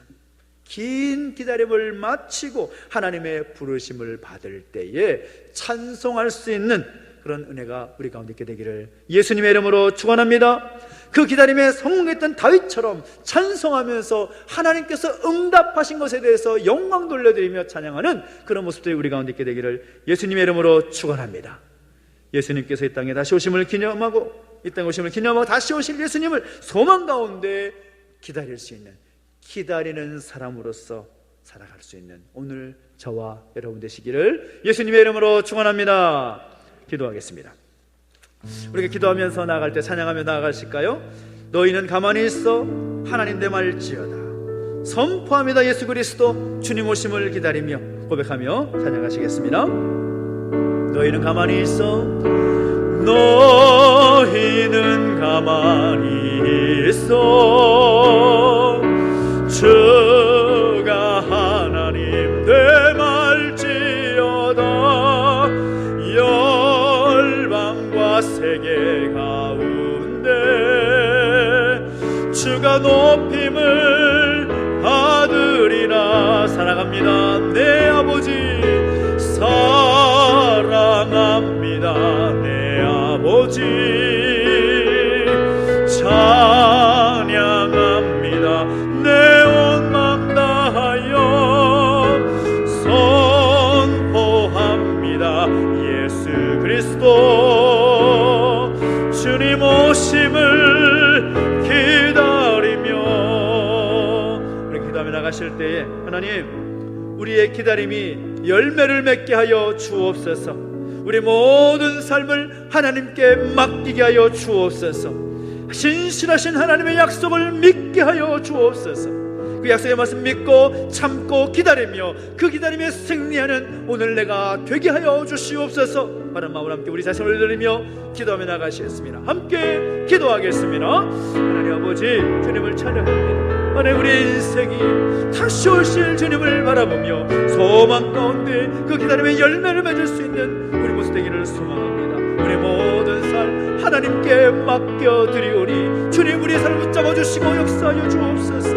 긴 기다림을 마치고 하나님의 부르심을 받을 때에 찬송할 수 있는 그런 은혜가 우리 가운데 있게 되기를 예수님의 이름으로 축원합니다. 그 기다림에 성공했던 다윗처럼 찬송하면서 하나님께서 응답하신 것에 대해서 영광 돌려드리며 찬양하는 그런 모습들이 우리 가운데 있게 되기를 예수님의 이름으로 축원합니다. 예수님께서 이 땅에 다시 오심을 기념하고 이 땅에 오심을 기념하고 다시 오실 예수님을 소망 가운데 기다릴 수 있는, 기다리는 사람으로서 살아갈 수 있는 오늘 저와 여러분 되시기를 예수님의 이름으로 축원합니다. 기도하겠습니다. 우리가 기도하면서 나아갈 때 찬양하며 나아가실까요? 너희는 가만히 있어 하나님 내 말지어다. 선포합니다. 예수 그리스도 주님 오심을 기다리며 고백하며 찬양하시겠습니다. 너희는 가만히 있어, 너희는 가만히 있어, 주가 하나님 내 말지어다. 열방과 세계 가운데 주가 높임을 받으리라. 사랑합니다. 내 아버지 사랑합니다. 내 아버지 찬양합니다. 내 온 맘 다하여 선포합니다. 예수 그리스도 주님 오심을 기다리며. 우리 기도하며 나가실 때에 하나님, 우리의 기다림이 열매를 맺게 하여 주옵소서. 우리 모든 삶을 하나님께 맡기게 하여 주옵소서. 신실하신 하나님의 약속을 믿게 하여 주옵소서. 그 약속의 말씀 믿고 참고 기다리며 그 기다림에 승리하는 오늘 내가 되게 하여 주시옵소서. 바른 마음으로 함께 우리 자신을 올려드리며 기도하며 나가시겠습니다. 함께 기도하겠습니다. 하나님 아버지, 주님을 찬양합니다. 하나님, 우리의 인생이 다시 오실 주님을 바라보며 소망 가운데 그 기다림의 열매를 맺을 수 있는 우리 모습 되기를 소망합니다. 우리 모든 삶 하나님께 맡겨드리오니 주님, 우리의 삶을 붙잡아 주시고 역사하여 주옵소서.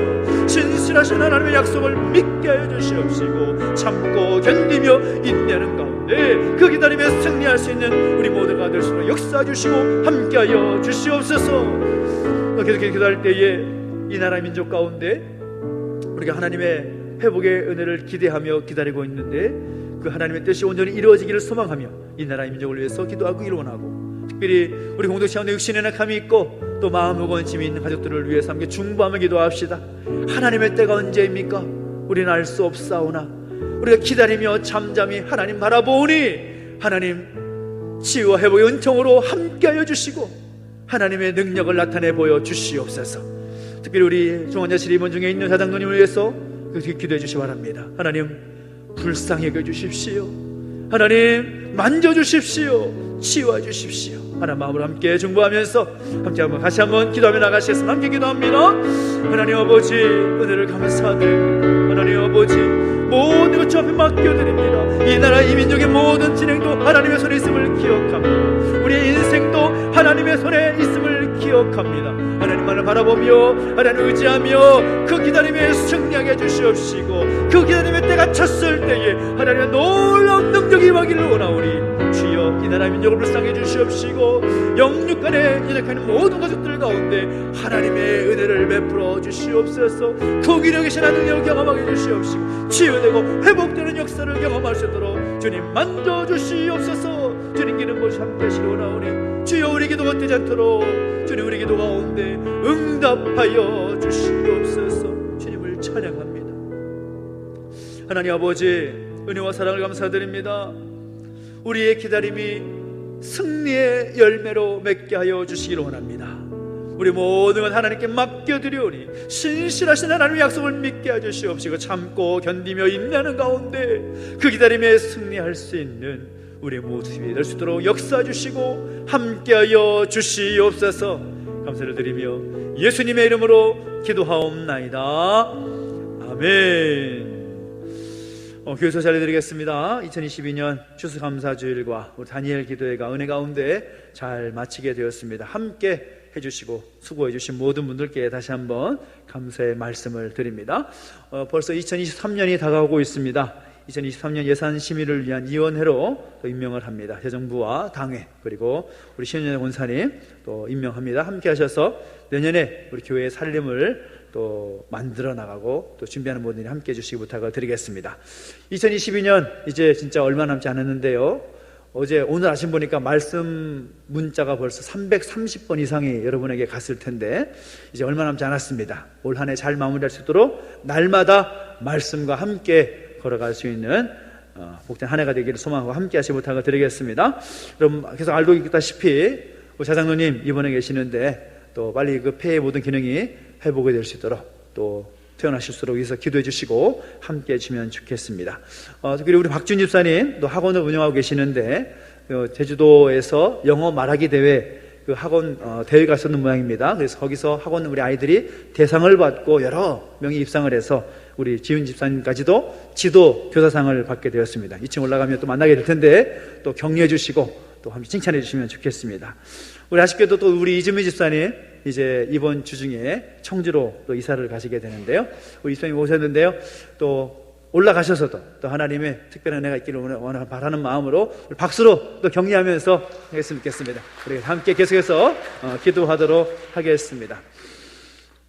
신실하신 하나님의 약속을 믿게 하여 주시옵시고 참고 견디며 인내하는 가운데 그 기다림에 승리할 수 있는 우리 모두가 될 수 있도록 역사해 주시고 함께하여 주시옵소서. 계속 기도할 때에 이 나라 민족 가운데 우리가 하나님의 회복의 은혜를 기대하며 기다리고 있는데 그 하나님의 뜻이 온전히 이루어지기를 소망하며 이 나라의 민족을 위해서 기도하고 일원하고, 특별히 우리 공동체 가운데 육신의 낙함이 있고 또 마음 무거운 짐이 있는 가족들을 위해서 함께 중보하며 기도합시다. 하나님의 때가 언제입니까? 우리는 알 수 없사오나 우리가 기다리며 잠잠히 하나님 바라보니 하나님 치유와 회복의 은총으로 함께하여 주시고 하나님의 능력을 나타내 보여 주시옵소서. 특별히 우리 중환자실 입원 중에 있는 사장님을 위해서 기도해 주시기 바랍니다. 하나님, 불쌍히 여겨주십시오. 하나님, 만져주십시오. 치유해주십시오. 하나님 마음으로 함께 중보하면서 함께 한번 다시 한번 기도하며 나가시겠습니다. 함께 기도합니다. 하나님 아버지, 은혜를 감사드립니다. 하나님 아버지, 모든 것 주 앞에 맡겨드립니다. 이 나라 이 민족의 모든 진행도 하나님의 손에 있음을 기억합니다. 우리의 인생도 하나님의 손에 있음을 기억합니다. 하나님만을 바라보며 하나님 의지하며 그 기다림에 승리하게 해주시옵시고, 그 기다림의 때가 찼을 때에 하나님의 놀라운 능력이 임하기를 원하오니 주여 이 나라 민족을 불쌍히 해주시옵시고, 영육간에 연약하는 모든 가족들 가운데 하나님의 은혜를 베풀어 주시옵소서. 그 위력에 계신 능력을 경험하게 해주시옵시고, 치유되고 회복되는 역사를 경험할 수 있도록 주님 만져주시옵소서. 주님 기름 부으시 함께 하시려 원하오니 주여 우리 기도가 되지 않도록 주님 우리 기도 가운데 응답하여 주시옵소서. 주님을 찬양합니다. 하나님 아버지, 은혜와 사랑을 감사드립니다. 우리의 기다림이 승리의 열매로 맺게 하여 주시기를 원합니다. 우리 모든 건 하나님께 맡겨드리오니 신실하신 하나님의 약속을 믿게 해주시옵시고, 참고 견디며 인내하는 가운데 그 기다림에 승리할 수 있는 우리 모두가 될 수 있도록 역사해 주시고 함께하여 주시옵소서. 감사를 드리며 예수님의 이름으로 기도하옵나이다. 아멘. 교회에서 잘해드리겠습니다. 2022년 추수감사주일과 우리 다니엘 기도회가 은혜 가운데 잘 마치게 되었습니다. 함께 해주시고 수고해주신 모든 분들께 다시 한번 감사의 말씀을 드립니다. 벌써 2023년이 다가오고 있습니다. 2023년 예산 심의를 위한 위원회로 또 임명을 합니다. 재정부와 당회 그리고 우리 신현재 권사님 또 임명합니다. 함께 하셔서 내년에 우리 교회의 살림을 또 만들어 나가고 또 준비하는 모든 일 함께 해주시기 부탁을 드리겠습니다. 2022년 이제 진짜 얼마 남지 않았는데요, 오늘 아침 보니까 말씀 문자가 벌써 330번 이상이 여러분에게 갔을 텐데 이제 얼마 남지 않았습니다. 올 한 해 잘 마무리할 수 있도록 날마다 말씀과 함께 걸어갈 수 있는 복된 한 해가 되기를 소망하고 함께 하시기 부탁을 드리겠습니다. 여러분 계속 알고 있다시피 우리 자장로님 입원해 계시는데 또 빨리 그 폐의 모든 기능이 회복이 될 수 있도록 또 태어나실수록 위해서 기도해 주시고 함께 해주시면 좋겠습니다. 특히 우리 박준 집사님 또 학원을 운영하고 계시는데 제주도에서 영어 말하기 대회 그 학원 대회가 있었는 모양입니다. 그래서 거기서 학원 우리 아이들이 대상을 받고 여러 명이 입상을 해서 우리 지훈 집사님까지도 지도 교사상을 받게 되었습니다. 2층 올라가면 또 만나게 될 텐데 또 격려해 주시고 또 함께 칭찬해 주시면 좋겠습니다. 우리 아쉽게도 또 우리 이주미 집사님 이제 이번 주 중에 청주로 또 이사를 가시게 되는데요, 우리 집사님 오셨는데요, 또 올라가셔서도 또 하나님의 특별한 은혜가 있기를 바라는 마음으로 박수로 또 격려하면서 했으면 좋겠습니다. 우리 함께 계속해서 기도하도록 하겠습니다.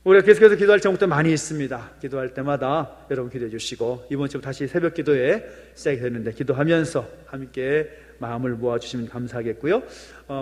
우리가 계속해서 기도할 제목도 많이 있습니다. 기도할 때마다 여러분 기도해 주시고 이번 주부터 다시 새벽 기도에 시작이 되는데 기도하면서 함께 마음을 모아주시면 감사하겠고요.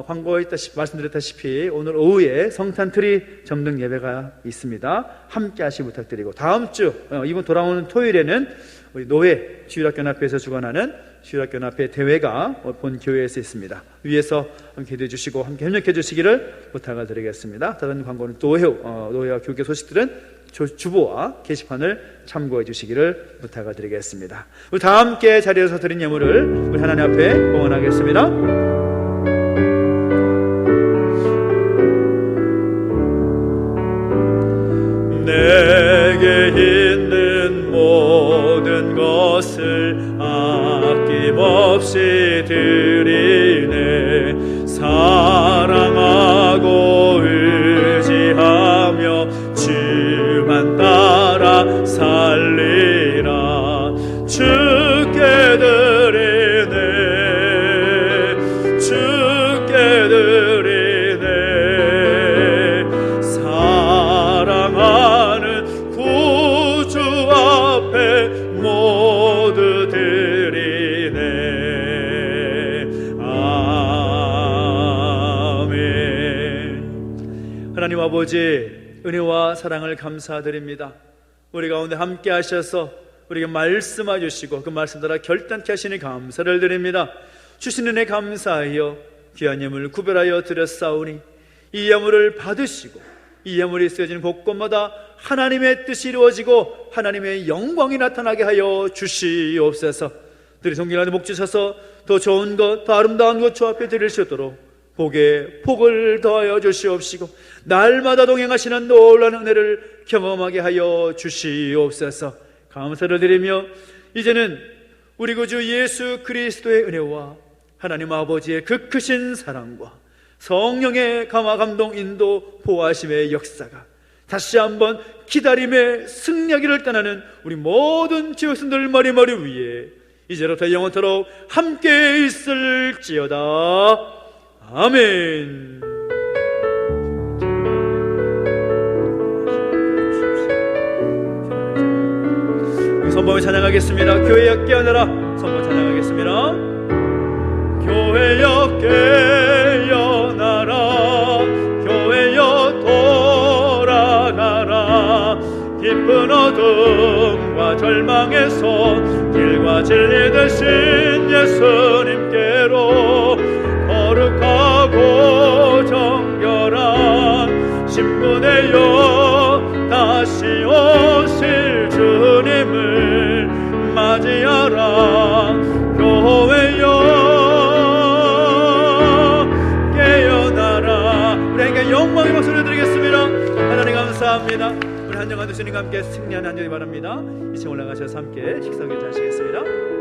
광고에 말씀드렸다시피 오늘 오후에 성탄트리 점등 예배가 있습니다. 함께 하시기 부탁드리고 다음 주 이번 돌아오는 토요일에는 우리 노회 주일학교연합회에서 주관하는 주일학교연합회 대회가 본 교회에서 있습니다. 위에서 함께 기도해 주시고 함께 협력해 주시기를 부탁을 드리겠습니다. 다른 광고는 또 노회와 교계 소식들은 주보와 게시판을 참고해 주시기를 부탁을 드리겠습니다. 우리 다 함께 자리에서 드린 예물을 우리 하나님 앞에 봉헌하겠습니다. 내게 있는 모든 것을 아낌없이 드리네. 사랑하고 의지하며 주만 따라 살리라. 주께 드리네, 주께 드리네. 사랑하는 구주 앞에 모두 드리네. 아멘. 하나님 아버지, 은혜와 사랑을 감사드립니다. 우리 가운데 함께 하셔서 우리에게 말씀해 주시고 그 말씀 따라 결단케 하시니 감사를 드립니다. 주신 은혜 감사하여 귀한 예물을 구별하여 드렸사오니 이 예물을 받으시고 이 예물이 쓰여진 곳곳마다 하나님의 뜻이 이루어지고 하나님의 영광이 나타나게 하여 주시옵소서. 들이 존귀하는 복 주셔서 더 좋은 것, 더 아름다운 것 주 앞에 드릴 수 있도록 복에 복을 더하여 주시옵시고 날마다 동행하시는 놀라운 은혜를 경험하게 하여 주시옵소서. 감사를 드리며 이제는 우리 구주 예수 그리스도의 은혜와 하나님 아버지의 그 크신 사랑과 성령의 감화 감동 인도 보호하심의 역사가 다시 한번 기다림의 승리하기를 떠나는 우리 모든 지역선들 머리머리 위에 이제부터 영원토록 함께 있을지어다. 아멘. 선봉을 찬양하겠습니다. 교회여 깨어나라. 선봉 찬양하겠습니다. 교회여 깨어나라. 교회여 돌아가라. 깊은 어둠과 절망에서 길과 진리 되신 예수님께로 거룩하고 정결한 신부되어 다시 오실 주님을 맞이하라. 교회여 깨어나라. 우리에게 영광의 박수를 드리겠습니다. 하나님 감사합니다. 우리 한정한 주님과 함께 승리하는 한 주기 바랍니다. 2층 올라가셔서 함께 식사 교제하시겠습니다.